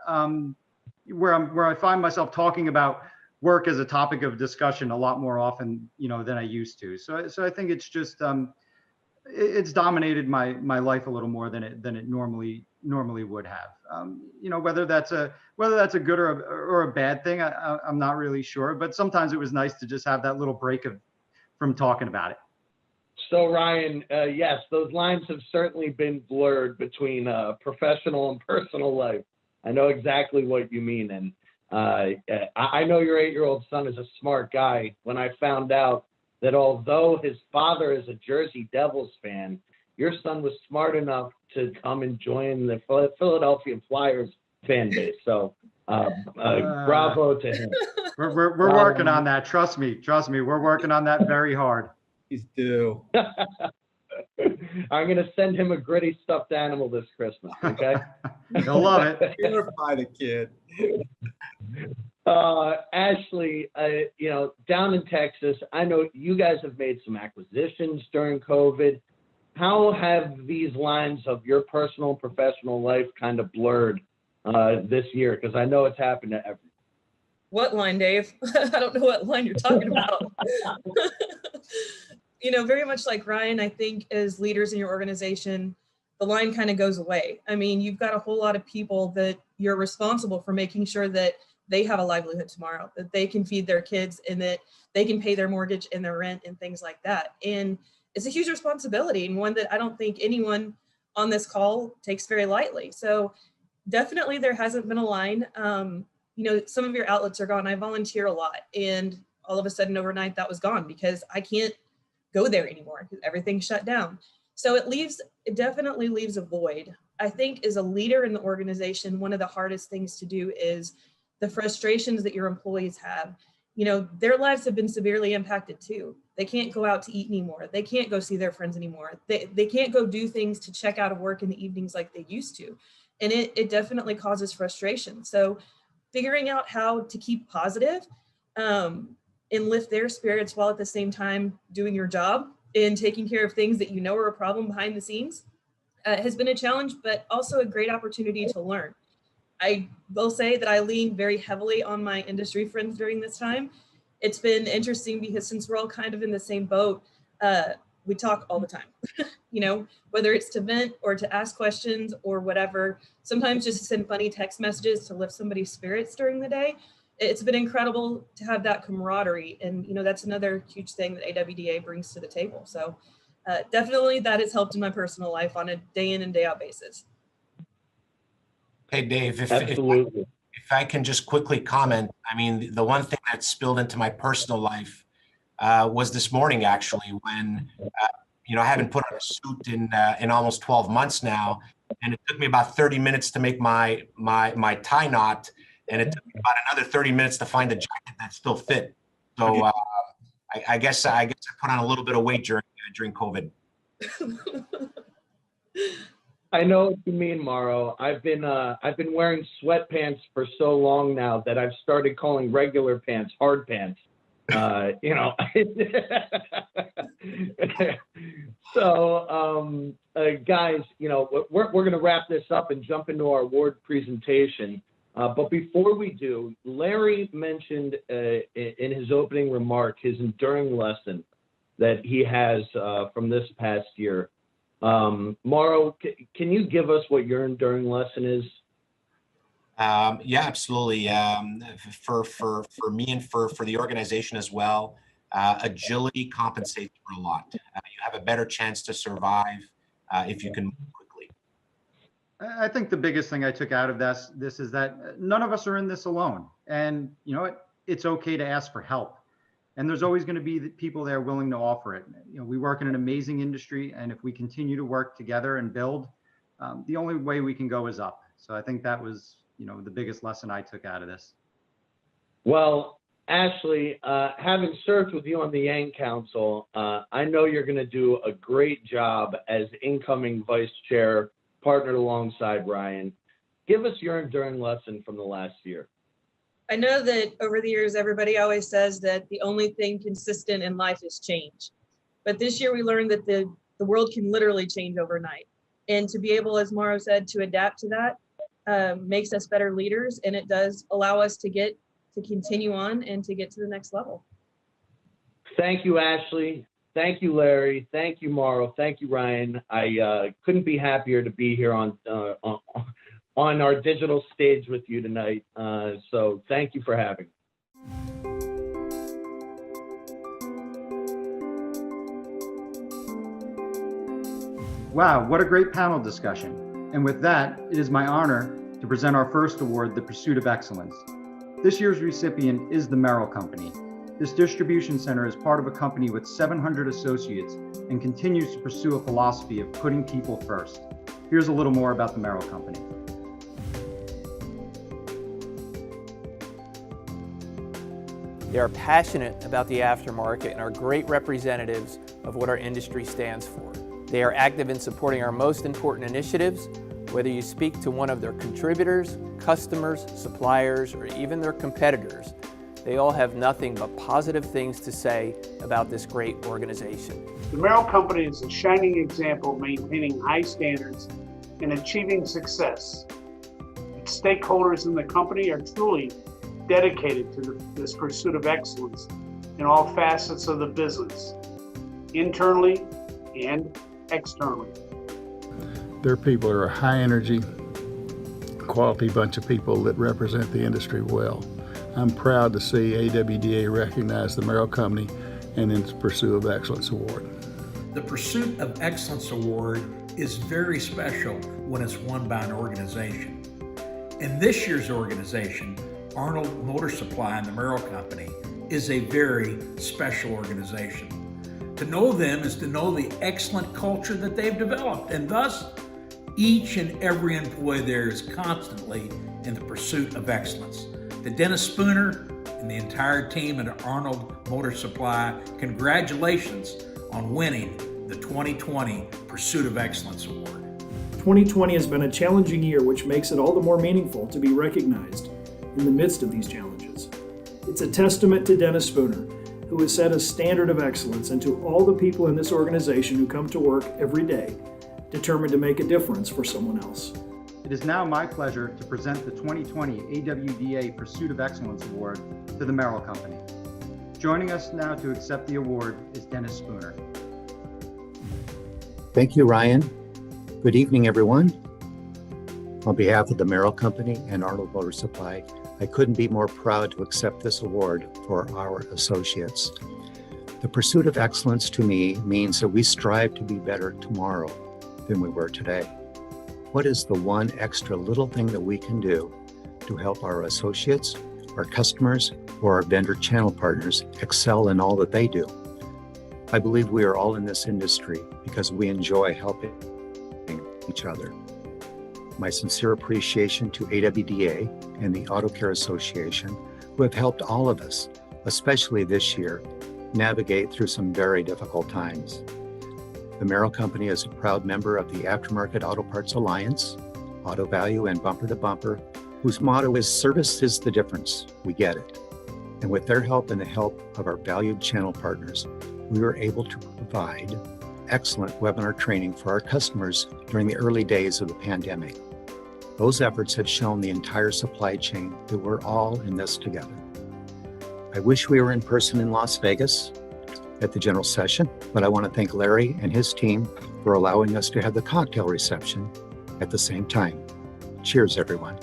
Where I find myself talking about work as a topic of discussion a lot more often, than I used to. So I think it's just, it's dominated my life a little more than it normally would have. Whether that's a good or a bad thing, I'm not really sure. But sometimes it was nice to just have that little break from talking about it. So Ryan, yes, those lines have certainly been blurred between professional and personal life. I know exactly what you mean, and I know your 8-year-old son is a smart guy. When I found out that although his father is a Jersey Devils fan, your son was smart enough to come and join the Philadelphia Flyers fan base. So bravo to him. We're working on that. Trust me. We're working on that very hard. Please do. I'm going to send him a gritty stuffed animal this Christmas, okay? He'll love it. Purify the kid. Ashley, down in Texas, I know you guys have made some acquisitions during COVID. How have these lines of your personal and professional life kind of blurred this year? Because I know it's happened to everyone. What line, Dave? I don't know what line you're talking about. Very much like Ryan, I think as leaders in your organization, the line kind of goes away. I mean, you've got a whole lot of people that you're responsible for making sure that they have a livelihood tomorrow, that they can feed their kids and that they can pay their mortgage and their rent and things like that. And it's a huge responsibility, and one that I don't think anyone on this call takes very lightly. So definitely there hasn't been a line. Some of your outlets are gone. I volunteer a lot, and all of a sudden overnight that was gone because I can't go there anymore because everything's shut down. So it definitely leaves a void. I think as a leader in the organization, one of the hardest things to do is the frustrations that your employees have. Their lives have been severely impacted too. They can't go out to eat anymore. They can't go see their friends anymore. They can't go do things to check out of work in the evenings like they used to. And it definitely causes frustration. So figuring out how to keep positive and lift their spirits while at the same time doing your job and taking care of things that are a problem behind the scenes has been a challenge, but also a great opportunity to learn. I will say that I lean very heavily on my industry friends during this time. It's been interesting because since we're all kind of in the same boat, we talk all the time, whether it's to vent or to ask questions or whatever, sometimes just send funny text messages to lift somebody's spirits during the day. It's been incredible to have that camaraderie. And, that's another huge thing that AWDA brings to the table. So definitely that has helped in my personal life on a day in and day out basis. Hey, Dave, if I can just quickly comment, I mean, the one thing that spilled into my personal life was this morning, actually, when, I haven't put on a suit in almost 12 months now. And it took me about 30 minutes to make my tie knot. And it took me about another 30 minutes to find a jacket that still fit. So I guess I put on a little bit of weight during COVID. I know what you mean, Mauro. I've been wearing sweatpants for so long now that I've started calling regular pants hard pants. So, guys, we're going to wrap this up and jump into our award presentation. But before we do, Larry mentioned in his opening remark his enduring lesson that he has from this past year. Mauro, can you give us what your enduring lesson is? Yeah, absolutely. For me and for the organization as well, agility compensates for a lot. You have a better chance to survive if you can move quickly. I think the biggest thing I took out of this is that none of us are in this alone. And it's okay to ask for help. And there's always going to be people there willing to offer it. We work in an amazing industry, and if we continue to work together and build, the only way we can go is up. So I think that was, the biggest lesson I took out of this. Well, Ashley, having served with you on the Yang Council, I know you're going to do a great job as incoming vice chair, partnered alongside Ryan. Give us your enduring lesson from the last year. I know that over the years, everybody always says that the only thing consistent in life is change. But this year we learned that the world can literally change overnight. And to be able, as Mauro said, to adapt to that makes us better leaders. And it does allow us to continue on and to get to the next level. Thank you, Ashley. Thank you, Larry. Thank you, Mauro. Thank you, Ryan. I couldn't be happier to be here on our digital stage with you tonight. So thank you for having me. Wow, what a great panel discussion. And with that, it is my honor to present our first award, the Pursuit of Excellence. This year's recipient is the Merrill Company. This distribution center is part of a company with 700 associates and continues to pursue a philosophy of putting people first. Here's a little more about the Merrill Company. They are passionate about the aftermarket and are great representatives of what our industry stands for. They are active in supporting our most important initiatives. Whether you speak to one of their contributors, customers, suppliers, or even their competitors, they all have nothing but positive things to say about this great organization. The Merrill Company is a shining example of maintaining high standards and achieving success. Its stakeholders in the company are truly dedicated to this pursuit of excellence in all facets of the business, internally and externally. Their people are a high energy, quality bunch of people that represent the industry well. I'm proud to see AWDA recognize the Merrill Company in its Pursuit of Excellence Award. The Pursuit of Excellence Award is very special when it's won by an organization. And this year's organization, Arnold Motor Supply and the Merrill Company, is a very special organization. To know them is to know the excellent culture that they've developed, and thus each and every employee there is constantly in the pursuit of excellence. To Dennis Spooner and the entire team at Arnold Motor Supply, congratulations on winning the 2020 Pursuit of Excellence Award. 2020 has been a challenging year, which makes it all the more meaningful to be recognized in the midst of these challenges. It's a testament to Dennis Spooner, who has set a standard of excellence, and to all the people in this organization who come to work every day determined to make a difference for someone else. It is now my pleasure to present the 2020 AWDA Pursuit of Excellence Award to the Merrill Company. Joining us now to accept the award is Dennis Spooner. Thank you, Ryan. Good evening, everyone. On behalf of the Merrill Company and Arnold Motor Supply, I couldn't be more proud to accept this award for our associates. The pursuit of excellence to me means that we strive to be better tomorrow than we were today. What is the one extra little thing that we can do to help our associates, our customers, or our vendor channel partners excel in all that they do? I believe we are all in this industry because we enjoy helping each other. My sincere appreciation to AWDA and the Auto Care Association, who have helped all of us, especially this year, navigate through some very difficult times. The Merrill Company is a proud member of the Aftermarket Auto Parts Alliance, Auto Value, and Bumper to Bumper, whose motto is "Service is the difference, we get it." And with their help and the help of our valued channel partners, we were able to provide excellent webinar training for our customers during the early days of the pandemic. Those efforts have shown the entire supply chain that we're all in this together. I wish we were in person in Las Vegas at the general session, but I want to thank Larry and his team for allowing us to have the cocktail reception at the same time. Cheers, everyone.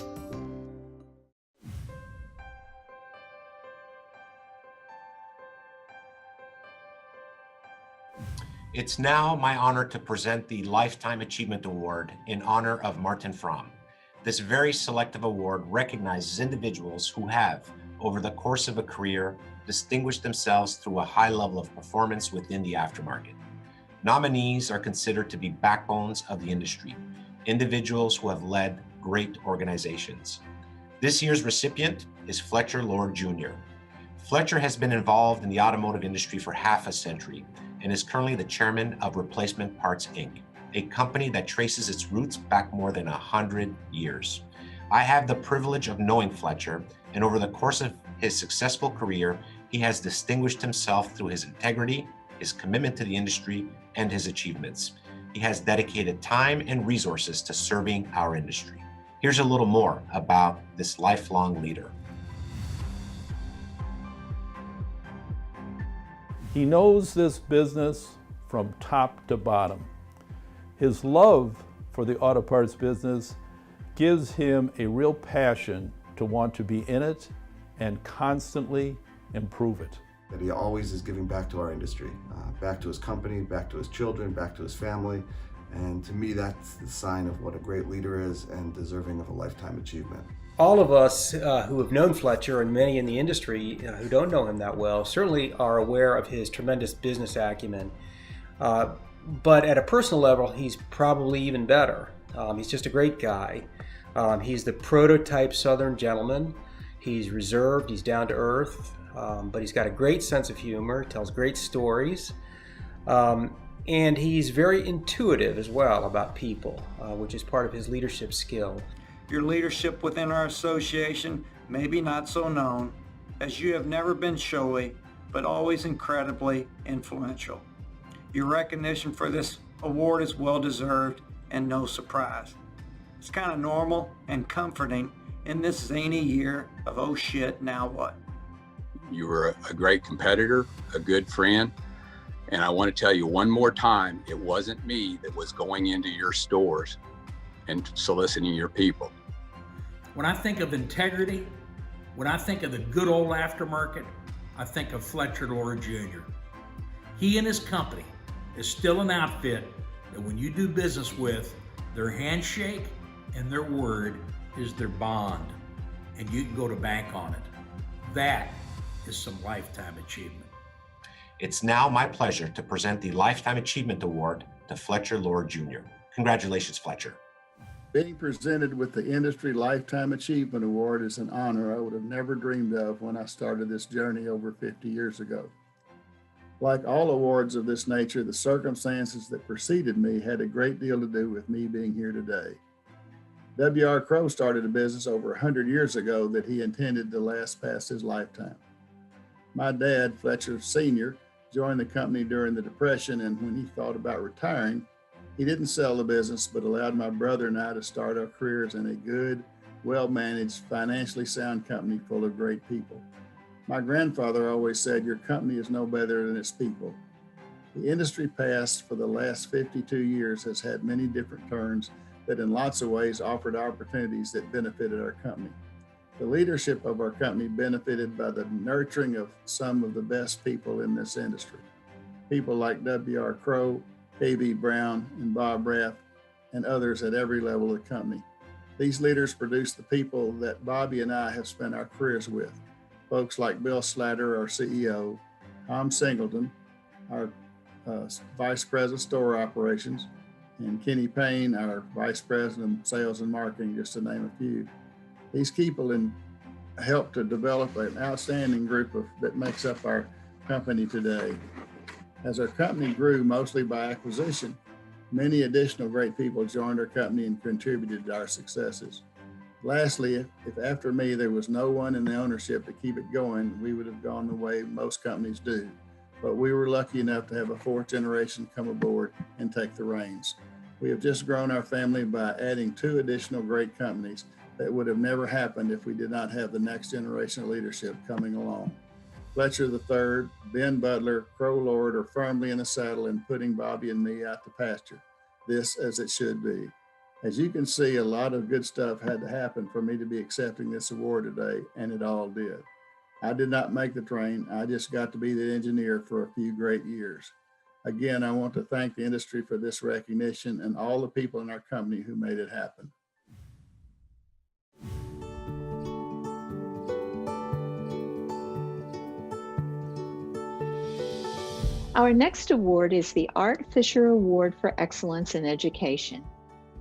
It's now my honor to present the Lifetime Achievement Award in honor of Martin Fromm. This very selective award recognizes individuals who have, over the course of a career, distinguished themselves through a high level of performance within the aftermarket. Nominees are considered to be backbones of the industry, individuals who have led great organizations. This year's recipient is Fletcher Lord Jr. Fletcher has been involved in the automotive industry for half a century and is currently the chairman of Replacement Parts, Inc., a company that traces its roots back more than 100 years. I have the privilege of knowing Fletcher, and over the course of his successful career, he has distinguished himself through his integrity, his commitment to the industry, and his achievements. He has dedicated time and resources to serving our industry. Here's a little more about this lifelong leader. He knows this business from top to bottom. His love for the auto parts business gives him a real passion to want to be in it and constantly improve it. That he always is giving back to our industry, back to his company, back to his children, back to his family. And to me, that's the sign of what a great leader is and deserving of a lifetime achievement. All of us who have known Fletcher, and many in the industry who don't know him that well, certainly are aware of his tremendous business acumen. But at a personal level, he's probably even better. He's just a great guy. He's the prototype Southern gentleman. He's reserved, he's down to earth, but he's got a great sense of humor, tells great stories. And he's very intuitive as well about people, which is part of his leadership skill. Your leadership within our association may be not so known, as you have never been showy, but always incredibly influential. Your recognition for this award is well deserved and no surprise. It's kind of normal and comforting in this zany year of oh shit, now what? You were a great competitor, a good friend, and I want to tell you one more time, it wasn't me that was going into your stores and soliciting your people. When I think of integrity, when I think of the good old aftermarket, I think of Fletcher Lord Jr. He and his company is still an outfit that when you do business with, their handshake and their word is their bond, and you can go to bank on it. That is some lifetime achievement. It's now my pleasure to present the Lifetime Achievement Award to Fletcher Lord Jr. Congratulations, Fletcher. Being presented with the Industry Lifetime Achievement Award is an honor I would have never dreamed of when I started this journey over 50 years ago. Like all awards of this nature, the circumstances that preceded me had a great deal to do with me being here today. W.R. Crowe started a business over 100 years ago that he intended to last past his lifetime. My dad, Fletcher Sr., joined the company during the Depression, and when he thought about retiring, he didn't sell the business, but allowed my brother and I to start our careers in a good, well-managed, financially sound company full of great people. My grandfather always said, your company is no better than its people. The industry past for the last 52 years has had many different turns that in lots of ways offered opportunities that benefited our company. The leadership of our company benefited by the nurturing of some of the best people in this industry. People like W.R. Crowe, A.B. Brown, and Bob Raff, and others at every level of the company. These leaders produced the people that Bobby and I have spent our careers with. Folks like Bill Slatter, our CEO, Tom Singleton, our Vice President Store Operations, and Kenny Payne, our Vice President of Sales and Marketing, just to name a few. These people helped to develop an outstanding group that makes up our company today. As our company grew mostly by acquisition, many additional great people joined our company and contributed to our successes. Lastly, if after me there was no one in the ownership to keep it going, we would have gone the way most companies do. But we were lucky enough to have a fourth generation come aboard and take the reins. We have just grown our family by adding 2 additional great companies that would have never happened if we did not have the next generation of leadership coming along. Fletcher III, Ben Butler, Crowe Lord are firmly in the saddle and putting Bobby and me out to pasture. This as it should be. As you can see, a lot of good stuff had to happen for me to be accepting this award today, and it all did. I did not make the train. I just got to be the engineer for a few great years. Again, I want to thank the industry for this recognition and all the people in our company who made it happen. Our next award is the Art Fisher Award for Excellence in Education.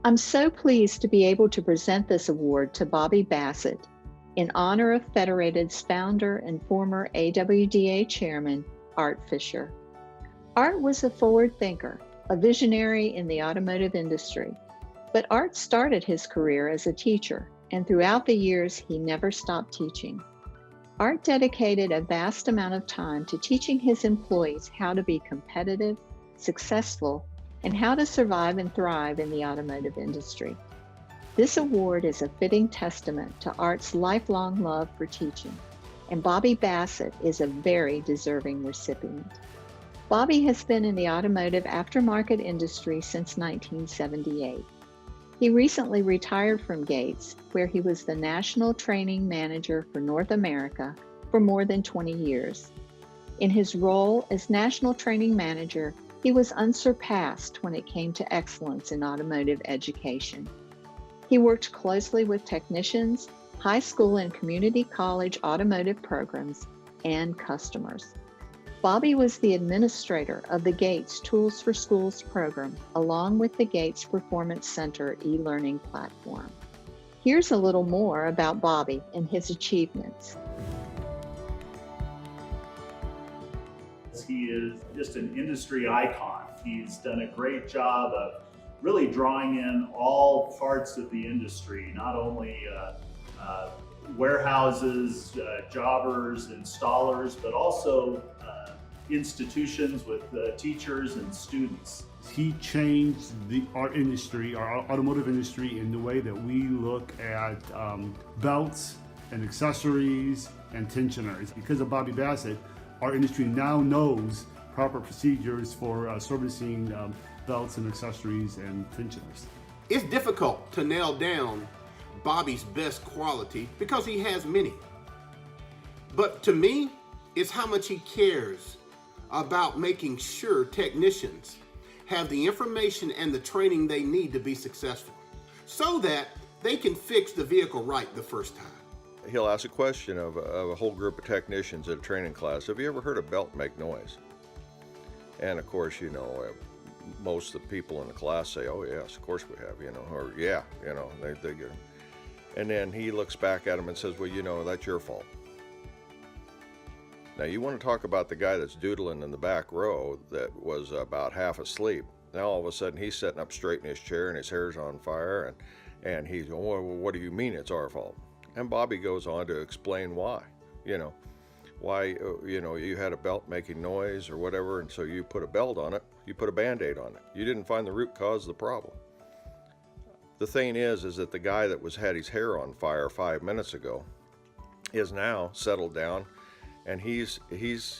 I'm so pleased to be able to present this award to Bobby Bassett in honor of Federated's founder and former AWDA chairman, Art Fisher. Art was a forward thinker, a visionary in the automotive industry, but Art started his career as a teacher, and throughout the years, he never stopped teaching. Art dedicated a vast amount of time to teaching his employees how to be competitive, successful, and how to survive and thrive in the automotive industry. This award is a fitting testament to Art's lifelong love for teaching, and Bobby Bassett is a very deserving recipient. Bobby has been in the automotive aftermarket industry since 1978. He recently retired from Gates, where he was the National Training Manager for North America for more than 20 years. In his role as National Training Manager, he was unsurpassed when it came to excellence in automotive education. He worked closely with technicians, high school and community college automotive programs, and customers. Bobby was the administrator of the Gates Tools for Schools program, along with the Gates Performance Center e-learning platform. Here's a little more about Bobby and his achievements. He is just an industry icon. He's done a great job of really drawing in all parts of the industry, not only warehouses, jobbers, installers, but also institutions with teachers and students. He changed our industry, our automotive industry, in the way that we look at belts and accessories and tensioners. Because of Bobby Bassett, our industry now knows proper procedures for servicing belts and accessories and tensioners. It's difficult to nail down Bobby's best quality because he has many. But to me, it's how much he cares about making sure technicians have the information and the training they need to be successful so that they can fix the vehicle right the first time. He'll ask a question of a whole group of technicians at a training class. Have you ever heard a belt make noise? And of course, you know, most of the people in the class say, oh yes, of course we have, you know, or yeah, you know, they get it. And then he looks back at him and says, well, you know, that's your fault. Now you want to talk about the guy that's doodling in the back row that was about half asleep. Now all of a sudden he's sitting up straight in his chair and his hair's on fire and he's going, well, what do you mean it's our fault? And Bobby goes on to explain why, you know, you had a belt making noise or whatever, and so you put a belt on it, you put a Band-Aid on it. You didn't find the root cause of the problem. The thing is that the guy that had his hair on fire 5 minutes ago is now settled down, and he's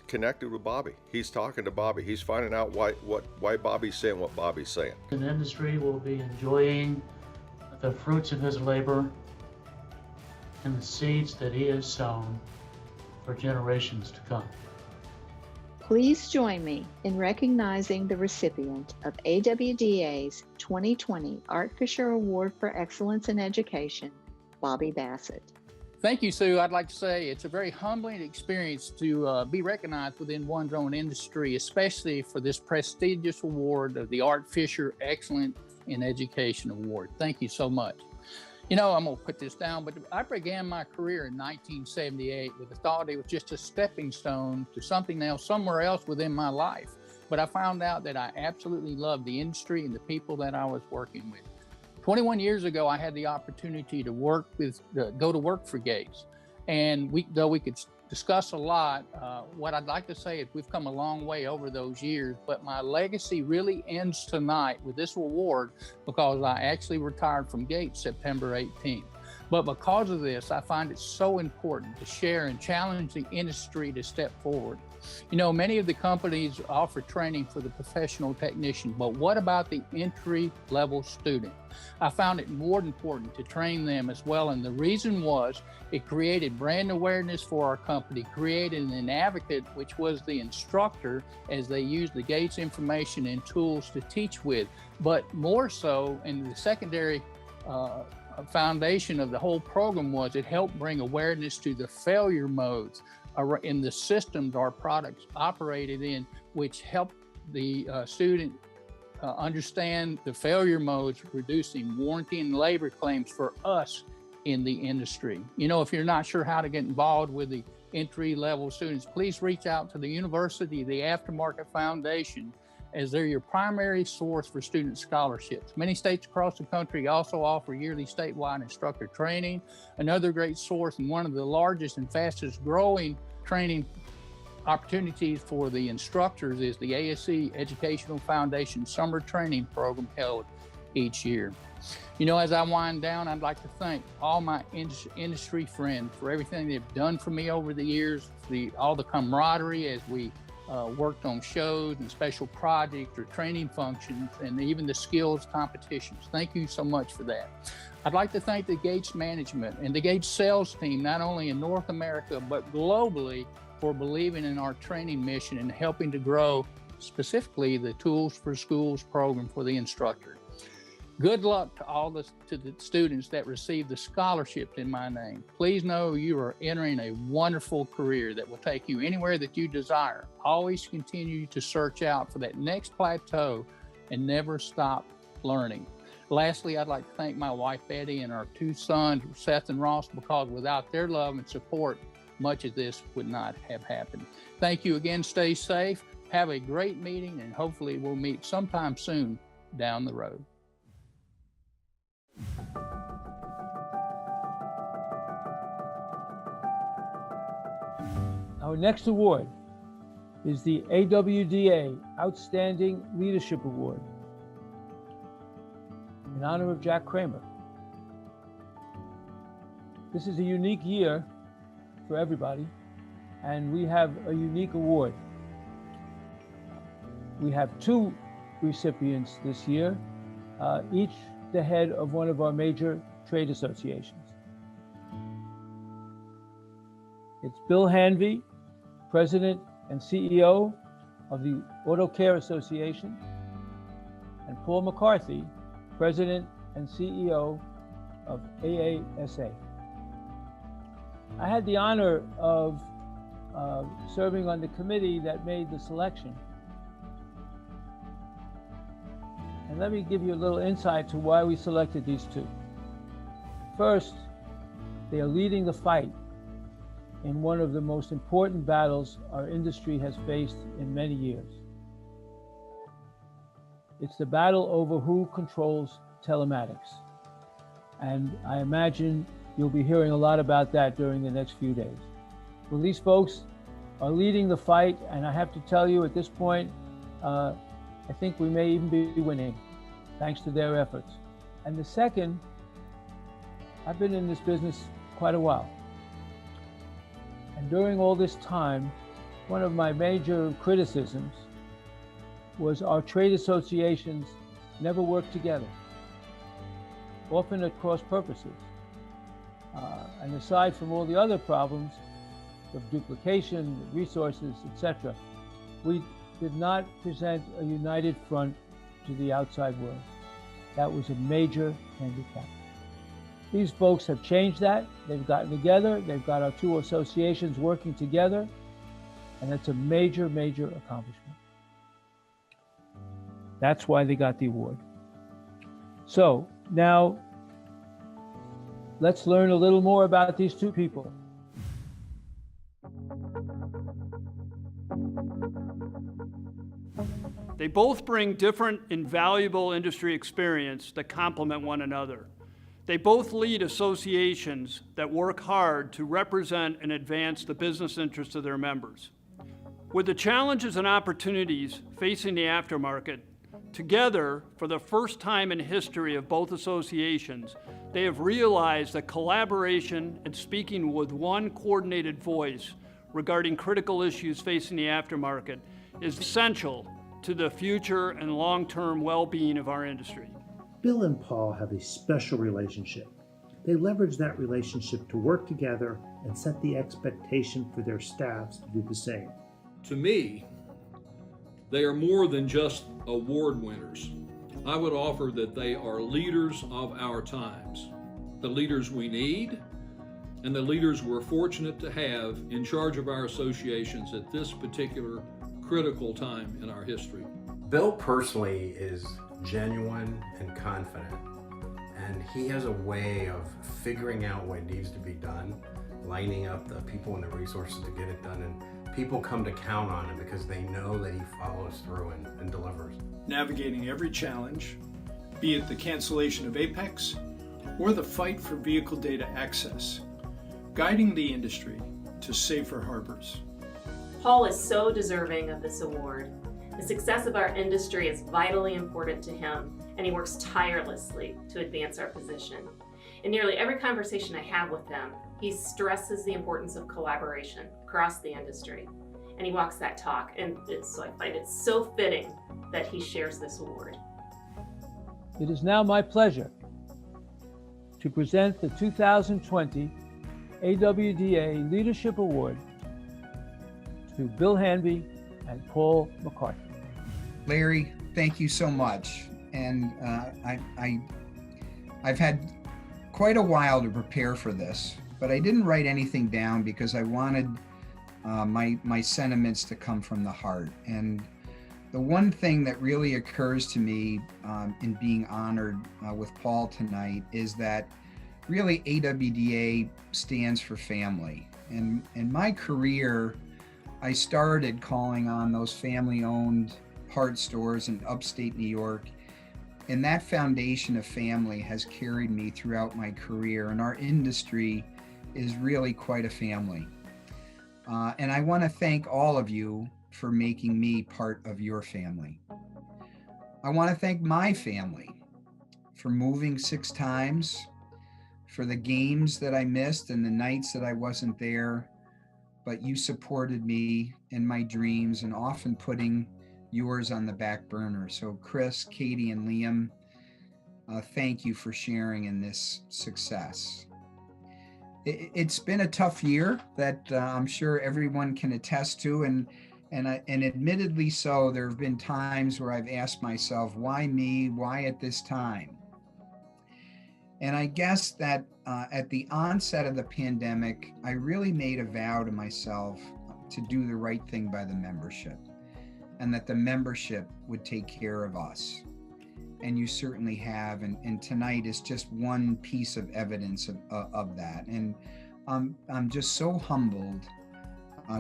connected with Bobby. He's talking to Bobby. He's finding out why Bobby's saying what Bobby's saying. The industry will be enjoying the fruits of his labor and the seeds that he has sown for generations to come. Please join me in recognizing the recipient of AWDA's 2020 Art Fisher Award for Excellence in Education, Bobby Bassett. Thank you, Sue. I'd like to say it's a very humbling experience to be recognized within one's own industry, especially for this prestigious award of the Art Fisher Excellence in Education Award. Thank you so much. You know, I'm going to put this down, but I began my career in 1978 with the thought it was just a stepping stone to something else, somewhere else within my life. But I found out that I absolutely loved the industry and the people that I was working with. 21 years ago, I had the opportunity to go to work for Gates. And though we could discuss a lot, what I'd like to say is we've come a long way over those years, but my legacy really ends tonight with this award because I actually retired from Gates September 18th. But because of this, I find it so important to share and challenge the industry to step forward. You know, many of the companies offer training for the professional technician, but what about the entry-level student? I found it more important to train them as well, and the reason was it created brand awareness for our company, created an advocate, which was the instructor, as they used the Gates information and tools to teach with. But more so, in the secondary foundation of the whole program was it helped bring awareness to the failure modes in the systems our products operated in, which helped the student understand the failure modes, reducing warranty and labor claims for us in the industry. You know, if you're not sure how to get involved with the entry-level students, please reach out to the University, the Aftermarket Foundation, as they're your primary source for student scholarships. Many states across the country also offer yearly statewide instructor training. Another great source and one of the largest and fastest growing training opportunities for the instructors is the ASC Educational Foundation Summer Training Program held each year. You know, as I wind down, I'd like to thank all my industry friends for everything they've done for me over the years, all the camaraderie as we worked on shows and special projects or training functions and even the skills competitions. Thank you so much for that. I'd like to thank the Gates management and the Gates sales team, not only in North America, but globally, for believing in our training mission and helping to grow specifically the Tools for Schools program for the instructor. Good luck to the students that receive the scholarships in my name. Please know you are entering a wonderful career that will take you anywhere that you desire. Always continue to search out for that next plateau and never stop learning. Lastly, I'd like to thank my wife, Betty, and our two sons, Seth and Ross, because without their love and support, much of this would not have happened. Thank you again. Stay safe. Have a great meeting, and hopefully we'll meet sometime soon down the road. Our next award is the AWDA Outstanding Leadership Award in honor of Jack Kramer. This is a unique year for everybody, and we have a unique award. We have two recipients this year, each the head of one of our major trade associations. It's Bill Hanvey, President and CEO of the Auto Care Association, and Paul McCarthy, President and CEO of AASA. I had the honor of serving on the committee that made the selection. And let me give you a little insight to why we selected these two. First, they are leading the fight in one of the most important battles our industry has faced in many years. It's the battle over who controls telematics. And I imagine you'll be hearing a lot about that during the next few days. Well, these folks are leading the fight, and I have to tell you at this point, I think we may even be winning, thanks to their efforts. And the second, I've been in this business quite a while. And during all this time, one of my major criticisms was our trade associations never worked together, often at cross purposes. And aside from all the other problems of duplication, resources, etc., we did not present a united front to the outside world. That was a major handicap. These folks have changed that. They've gotten together. They've got our two associations working together. And that's a major, major accomplishment. That's why they got the award. So now let's learn a little more about these two people. They both bring different invaluable industry experience that complement one another. They both lead associations that work hard to represent and advance the business interests of their members. With the challenges and opportunities facing the aftermarket, together, for the first time in history of both associations, they have realized that collaboration and speaking with one coordinated voice regarding critical issues facing the aftermarket is essential to the future and long-term well-being of our industry. Bill and Paul have a special relationship. They leverage that relationship to work together and set the expectation for their staffs to do the same. To me, they are more than just award winners. I would offer that they are leaders of our times, the leaders we need, and the leaders we're fortunate to have in charge of our associations at this particular critical time in our history. Bill personally is genuine and confident, and he has a way of figuring out what needs to be done, lining up the people and the resources to get it done, and people come to count on him because they know that he follows through and delivers. Navigating every challenge, be it the cancellation of Apex or the fight for vehicle data access, guiding the industry to safer harbors. Paul is so deserving of this award. The success of our industry is vitally important to him, and he works tirelessly to advance our position. In nearly every conversation I have with him, he stresses the importance of collaboration across the industry, and he walks that talk, and so I find it so fitting that he shares this award. It is now my pleasure to present the 2020 AWDA Leadership Award to Bill Hanvey and Paul McCarthy. Larry, thank you so much. And I've had quite a while to prepare for this, but I didn't write anything down because I wanted my sentiments to come from the heart. And the one thing that really occurs to me in being honored with Paul tonight is that really AWDA stands for family. And in my career, I started calling on those family-owned parts stores in upstate New York. And that foundation of family has carried me throughout my career, and our industry is really quite a family. And I want to thank all of you for making me part of your family. I want to thank my family for moving 6 times, for the games that I missed and the nights that I wasn't there, but you supported me in my dreams and often putting yours on the back burner. So Chris, Katie, and Liam, thank you for sharing in this success. It's been a tough year that I'm sure everyone can attest to, and admittedly so. There have been times where I've asked myself, why me? Why at this time? And I guess that at the onset of the pandemic, I really made a vow to myself to do the right thing by the membership, and that the membership would take care of us. And you certainly have, and tonight is just one piece of evidence of that. And I'm just so humbled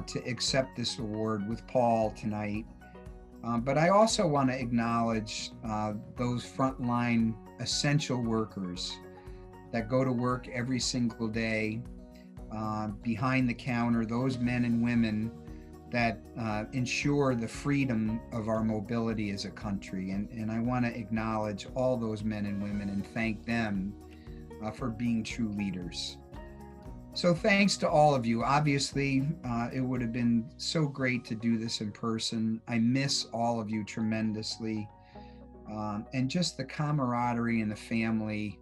to accept this award with Paul tonight. But I also want to acknowledge those frontline essential workers that go to work every single day behind the counter, those men and women that ensure the freedom of our mobility as a country. And I want to acknowledge all those men and women and thank them for being true leaders. So thanks to all of you. Obviously, it would have been so great to do this in person. I miss all of you tremendously. And just the camaraderie and the family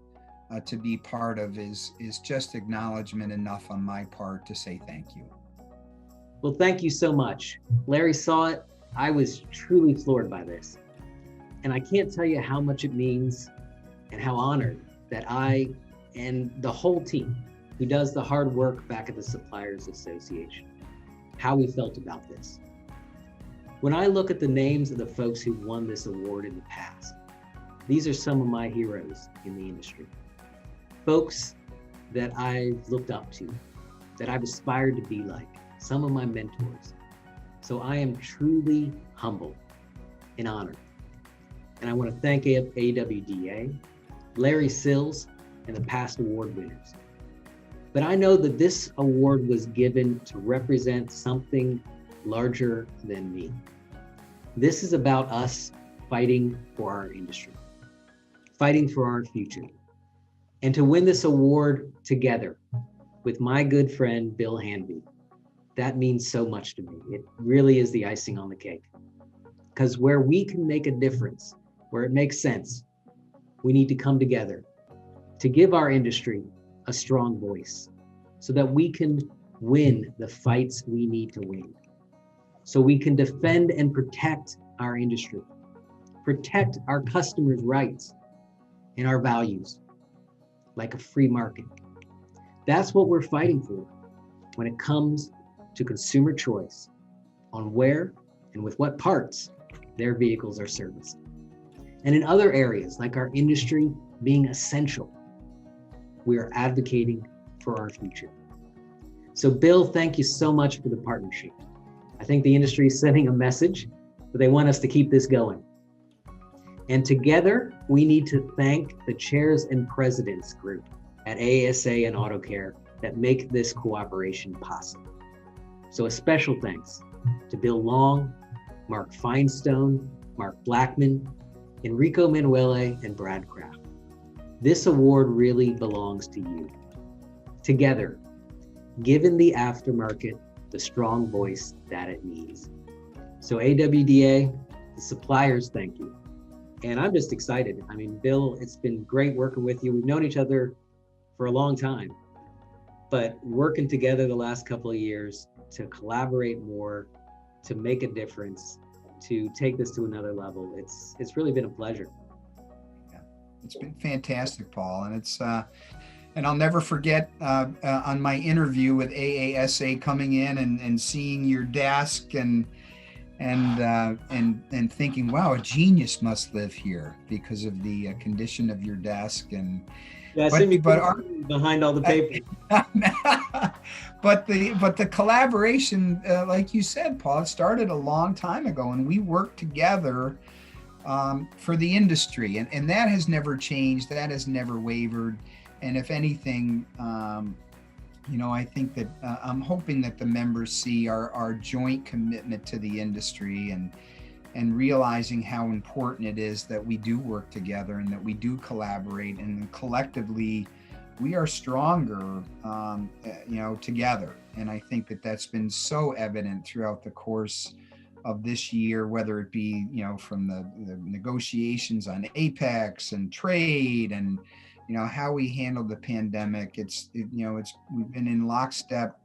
to be part of is just acknowledgement enough on my part to say thank you. Well, thank you so much. Larry saw it. I was truly floored by this. And I can't tell you how much it means and how honored that I and the whole team who does the hard work back at the Suppliers Association, how we felt about this. When I look at the names of the folks who won this award in the past, these are some of my heroes in the industry. Folks that I've looked up to, that I've aspired to be like, some of my mentors. So I am truly humbled and honored. And I want to thank AWDA, Larry Sills, and the past award winners. But I know that this award was given to represent something larger than me. This is about us fighting for our industry, fighting for our future. And to win this award together with my good friend, Bill Hanby, that means so much to me. It really is the icing on the cake. Because where we can make a difference, where it makes sense, we need to come together to give our industry a strong voice so that we can win the fights we need to win. So we can defend and protect our industry, protect our customers' rights and our values, like a free market. That's what we're fighting for when it comes to consumer choice on where and with what parts their vehicles are serviced. And in other areas, like our industry being essential, we are advocating for our future. So Bill, thank you so much for the partnership. I think the industry is sending a message that they want us to keep this going. And together, we need to thank the chairs and presidents group at ASA and AutoCare that make this cooperation possible. So a special thanks to Bill Long, Mark Finestone, Mark Blackman, Enrico Manuele, and Brad Kraft. This award really belongs to you. Together, giving the aftermarket the strong voice that it needs. So AWDA, the suppliers, thank you. And I'm just excited. I mean, Bill, it's been great working with you. We've known each other for a long time, but working together the last couple of years to collaborate more, to make a difference, to take this to another level. It's really been a pleasure. Yeah, it's been fantastic, Paul. And it's and I'll never forget on my interview with AASA coming in and seeing your desk and thinking, wow, a genius must live here because of the condition of your desk. And yeah, behind all the papers. but the collaboration, like you said, Paul, it started a long time ago, and we worked together for the industry, and that has never changed. That has never wavered. And if anything, I think that I'm hoping that the members see our joint commitment to the industry and realizing how important it is that we do work together and that we do collaborate, and collectively we are stronger, together. And I think that that's been so evident throughout the course of this year, whether it be, from the negotiations on Apex and trade and, how we handled the pandemic. We've been in lockstep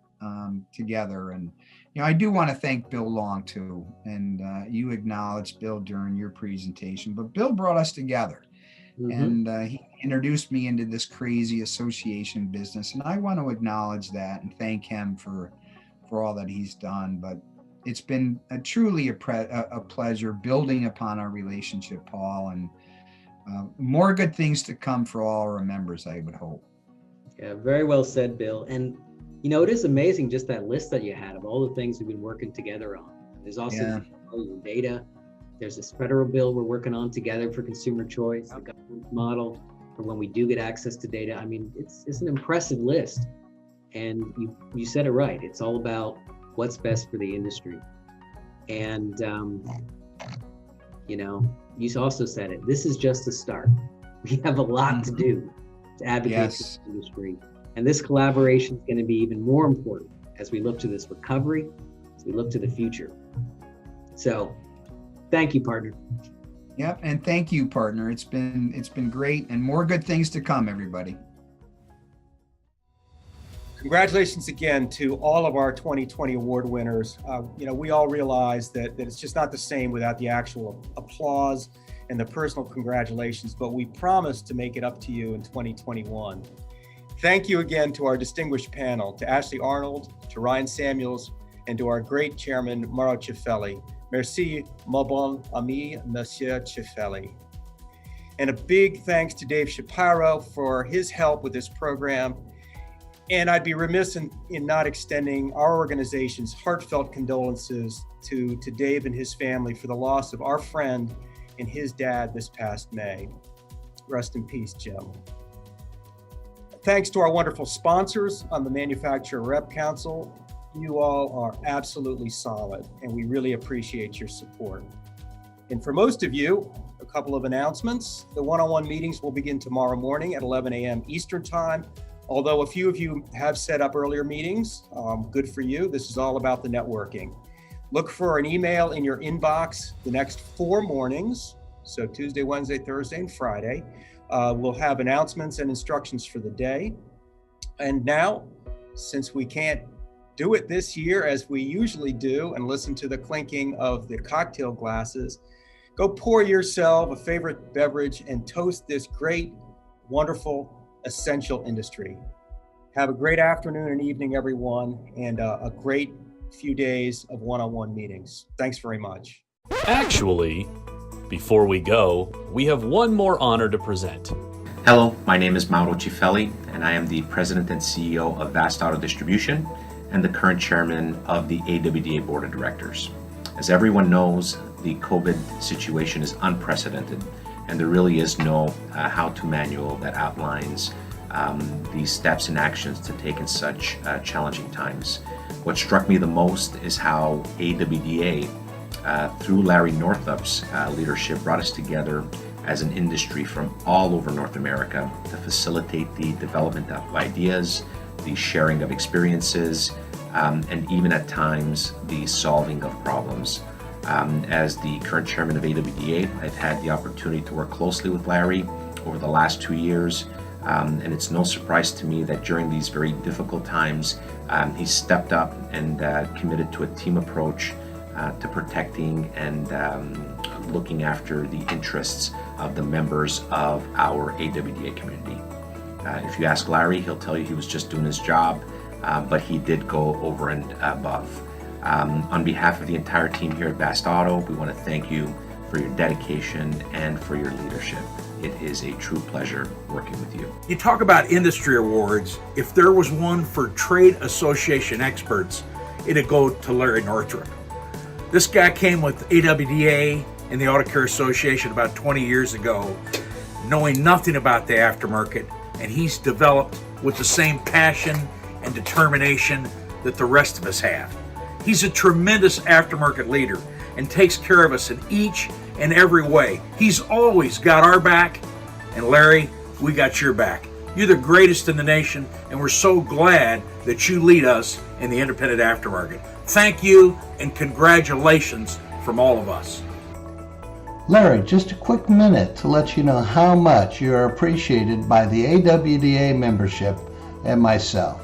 together. And, I do want to thank Bill Long too. And you acknowledged Bill during your presentation, but Bill brought us together. And he introduced me into this crazy association business. And I want to acknowledge that and thank him for all that he's done. But it's been truly a pleasure building upon our relationship, Paul, and more good things to come for all our members, I would hope. Yeah, very well said, Bill. And, it is amazing just that list that you had of all the things we've been working together on. There's also data. There's this federal bill we're working on together for consumer choice, the government model for when we do get access to data. I mean, it's an impressive list. And you said it right. It's all about what's best for the industry. And, you also said it. This is just a start. We have a lot to do to advocate for the industry. And this collaboration is going to be even more important as we look to this recovery, as we look to the future. So thank you, partner. Yep, and thank you, partner. It's been great, and more good things to come, everybody. Congratulations again to all of our 2020 award winners. We all realize that it's just not the same without the actual applause and the personal congratulations, but we promise to make it up to you in 2021. Thank you again to our distinguished panel, to Ashley Arnold, to Ryan Samuels, and to our great chairman, Mauro Cifelli. Merci, mon bon ami, Monsieur Cifelli. And a big thanks to Dave Shapiro for his help with this program. And I'd be remiss in not extending our organization's heartfelt condolences to Dave and his family for the loss of our friend and his dad this past May. Rest in peace, Jim. Thanks to our wonderful sponsors on the Manufacturer Rep Council. You all are absolutely solid, and we really appreciate your support. And for most of you, a couple of announcements. The one-on-one meetings will begin tomorrow morning at 11 a.m. Eastern Time. Although a few of you have set up earlier meetings, good for you. This is all about the networking. Look for an email in your inbox the next 4 mornings. So Tuesday, Wednesday, Thursday, and Friday. We'll have announcements and instructions for the day. And now, since we can't do it this year as we usually do and listen to the clinking of the cocktail glasses, go pour yourself a favorite beverage and toast this great, wonderful, essential industry. Have a great afternoon and evening, everyone, and a great few days of one-on-one meetings. Thanks very much. Actually, before we go, we have one more honor to present. Hello, my name is Mauro Cifelli, and I am the President and CEO of Vast Auto Distribution and the current Chairman of the AWDA Board of Directors. As everyone knows, the COVID situation is unprecedented, and there really is no how-to manual that outlines these steps and actions to take in such challenging times. What struck me the most is how AWDA, through Larry Northup's leadership, brought us together as an industry from all over North America to facilitate the development of ideas, the sharing of experiences, and even at times the solving of problems. As the current chairman of AWDA, I've had the opportunity to work closely with Larry over the last 2 years, and it's no surprise to me that during these very difficult times, he stepped up and committed to a team approach to protecting and looking after the interests of the members of our AWDA community. If you ask Larry, he'll tell you he was just doing his job, but he did go over and above. On behalf of the entire team here at Vast Auto, we want to thank you for your dedication and for your leadership. It is a true pleasure working with you. You talk about industry awards. If there was one for trade association experts, it'd go to Larry Northrup. This guy came with AWDA and the Auto Care Association about 20 years ago, knowing nothing about the aftermarket, and he's developed with the same passion and determination that the rest of us have. He's a tremendous aftermarket leader and takes care of us in each and every way. He's always got our back, and Larry, we got your back. You're the greatest in the nation, and we're so glad that you lead us in the independent aftermarket. Thank you, and congratulations from all of us. Larry, just a quick minute to let you know how much you are appreciated by the AWDA membership and myself.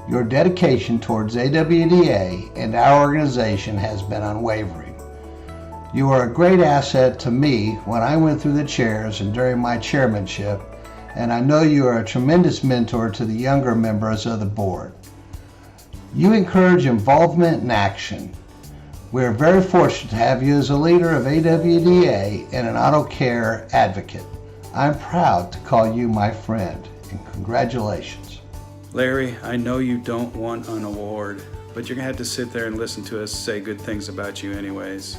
Your dedication towards AWDA and our organization has been unwavering. You are a great asset to me when I went through the chairs and during my chairmanship, and I know you are a tremendous mentor to the younger members of the board. You encourage involvement and action. We are very fortunate to have you as a leader of AWDA and an auto care advocate. I'm proud to call you my friend, and congratulations. Larry, I know you don't want an award, but you're gonna have to sit there and listen to us say good things about you anyways.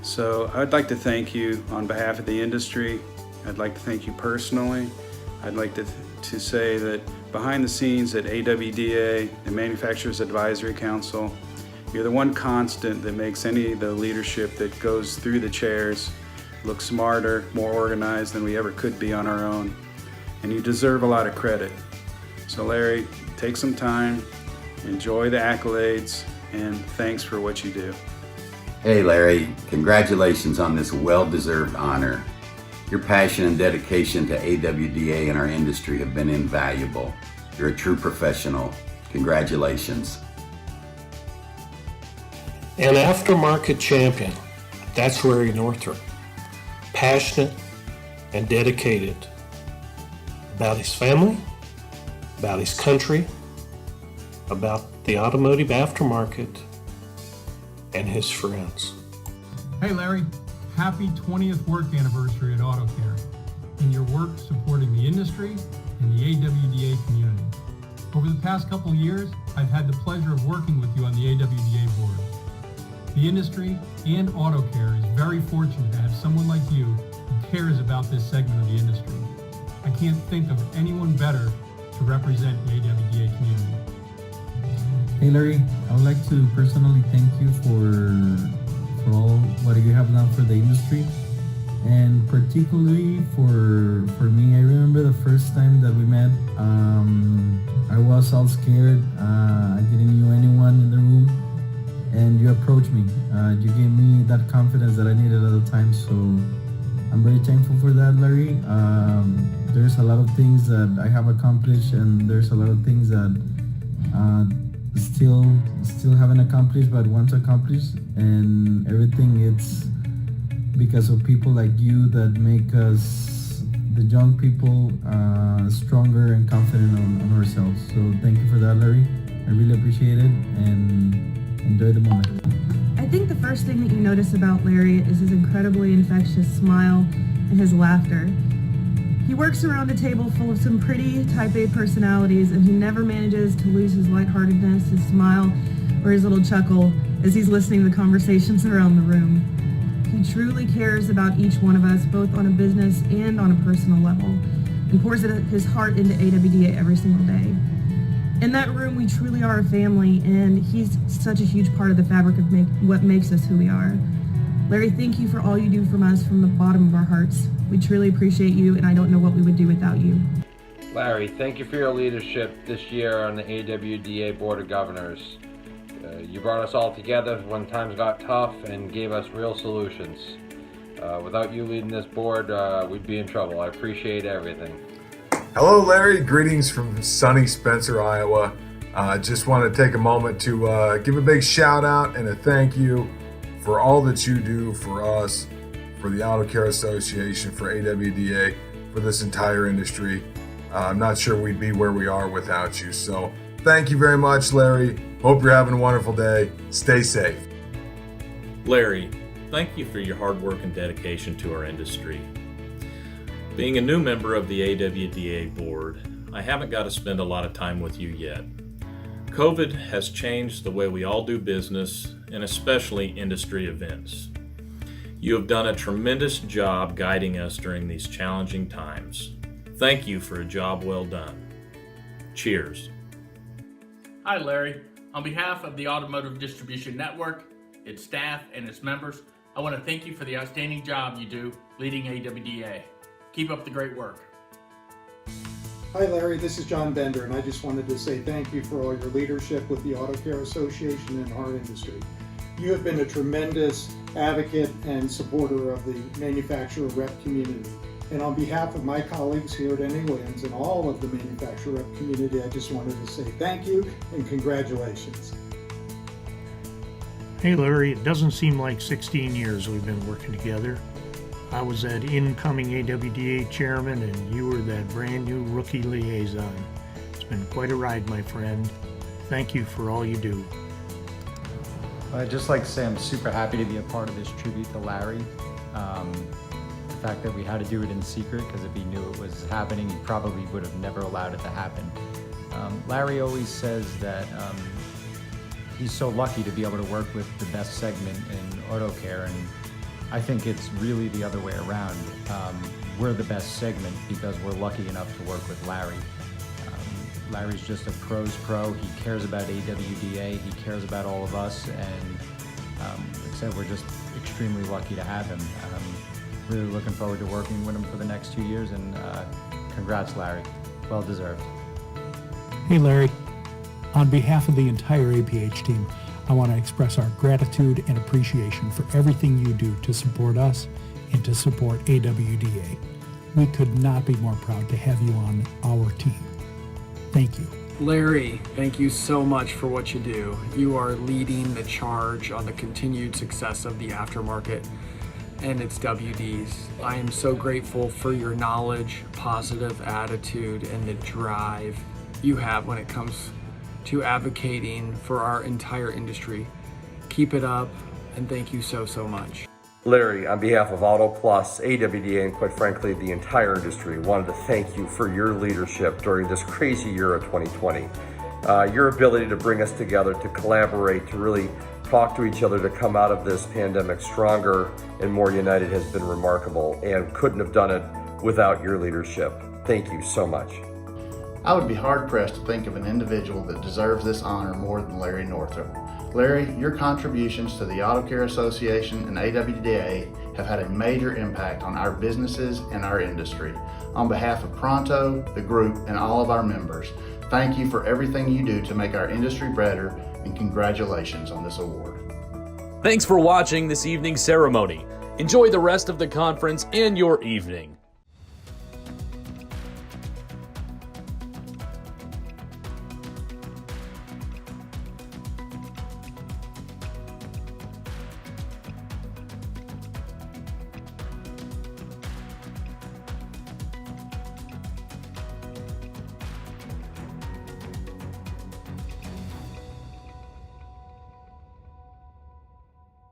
So I'd like to thank you on behalf of the industry. I'd like to thank you personally. I'd like to say that behind the scenes at AWDA, the Manufacturers Advisory Council, you're the one constant that makes any of the leadership that goes through the chairs look smarter, more organized than we ever could be on our own. And you deserve a lot of credit. So Larry, take some time, enjoy the accolades, and thanks for what you do. Hey Larry, congratulations on this well-deserved honor. Your passion and dedication to AWDA and our industry have been invaluable. You're a true professional. Congratulations. An aftermarket champion, that's Larry Northrup. Passionate and dedicated about his family, about his country, about the automotive aftermarket, and his friends. Hey Larry, happy 20th work anniversary at Auto Care and your work supporting the industry and the AWDA community. Over the past couple of years, I've had the pleasure of working with you on the AWDA board. The industry and Auto Care is very fortunate to have someone like you who cares about this segment of the industry. I can't think of anyone better to represent the AWDA community. Hey Larry, I would like to personally thank you for all what you have done for the industry, and particularly for me. I remember the first time that we met, I was all scared. I didn't know anyone in the room, and you approached me. You gave me that confidence that I needed at the time, so I'm very thankful for that, Larry. There's a lot of things that I have accomplished, and there's a lot of things that still haven't accomplished, but want to accomplish, and everything it's because of people like you that make us, the young people, stronger and confident on ourselves. So thank you for that, Larry. I really appreciate it, and enjoy the moment. I think the first thing that you notice about Larry is his incredibly infectious smile and his laughter. He works around a table full of some pretty type A personalities, and he never manages to lose his lightheartedness, his smile, or his little chuckle as he's listening to the conversations around the room. He truly cares about each one of us, both on a business and on a personal level, and pours his heart into AWDA every single day. In that room, we truly are a family, and he's such a huge part of the fabric of what makes us who we are. Larry, thank you for all you do from us from the bottom of our hearts. We truly appreciate you, and I don't know what we would do without you. Larry, thank you for your leadership this year on the AWDA Board of Governors. You brought us all together when times got tough and gave us real solutions. Without you leading this board, we'd be in trouble. I appreciate everything. Hello, Larry. Greetings from sunny Spencer, Iowa. Just want to take a moment to give a big shout out and a thank you for all that you do for us, for the Auto Care Association, for AWDA, for this entire industry. I'm not sure we'd be where we are without you. So thank you very much, Larry. Hope you're having a wonderful day. Stay safe. Larry, thank you for your hard work and dedication to our industry. Being a new member of the AWDA board, I haven't got to spend a lot of time with you yet. COVID has changed the way we all do business, and especially industry events. You have done a tremendous job guiding us during these challenging times. Thank you for a job well done. Cheers. Hi, Larry. On behalf of the Automotive Distribution Network, its staff, and its members, I want to thank you for the outstanding job you do leading AWDA. Keep up the great work. Hi Larry, this is John Bender, and I just wanted to say thank you for all your leadership with the Auto Care Association and our industry. You have been a tremendous advocate and supporter of the manufacturer rep community. And on behalf of my colleagues here at N.A. Williams and all of the manufacturer rep community, I just wanted to say thank you and congratulations. Hey Larry, it doesn't seem like 16 years we've been working together. I was that incoming AWDA chairman and you were that brand new rookie liaison. It's been quite a ride, my friend. Thank you for all you do. I'd just like to say I'm super happy to be a part of this tribute to Larry. The fact that we had to do it in secret, because if he knew it was happening, he probably would have never allowed it to happen. Larry always says that he's so lucky to be able to work with the best segment in auto care, and I think it's really the other way around. We're the best segment because we're lucky enough to work with Larry. Larry's just a pro's pro. He cares about AWDA. He cares about all of us, and like I said, we're just extremely lucky to have him. Really looking forward to working with him for the next 2 years, and congrats, Larry. Well deserved. Hey, Larry. On behalf of the entire APH team, I want to express our gratitude and appreciation for everything you do to support us and to support AWDA. We could not be more proud to have you on our team. Thank you. Larry, thank you so much for what you do. You are leading the charge on the continued success of the aftermarket and its WDs. I am so grateful for your knowledge, positive attitude, and the drive you have when it comes to advocating for our entire industry. Keep it up, and thank you so much. Larry, on behalf of Auto Plus, AWDA, and quite frankly, the entire industry, wanted to thank you for your leadership during this crazy year of 2020. Your ability to bring us together, to collaborate, to really talk to each other, to come out of this pandemic stronger and more united has been remarkable, and couldn't have done it without your leadership. Thank you so much. I would be hard-pressed to think of an individual that deserves this honor more than Larry Northrop. Larry, your contributions to the Auto Care Association and AWDA have had a major impact on our businesses and our industry. On behalf of Pronto, the group, and all of our members, thank you for everything you do to make our industry better, and congratulations on this award. Thanks for watching this evening's ceremony. Enjoy the rest of the conference and your evening.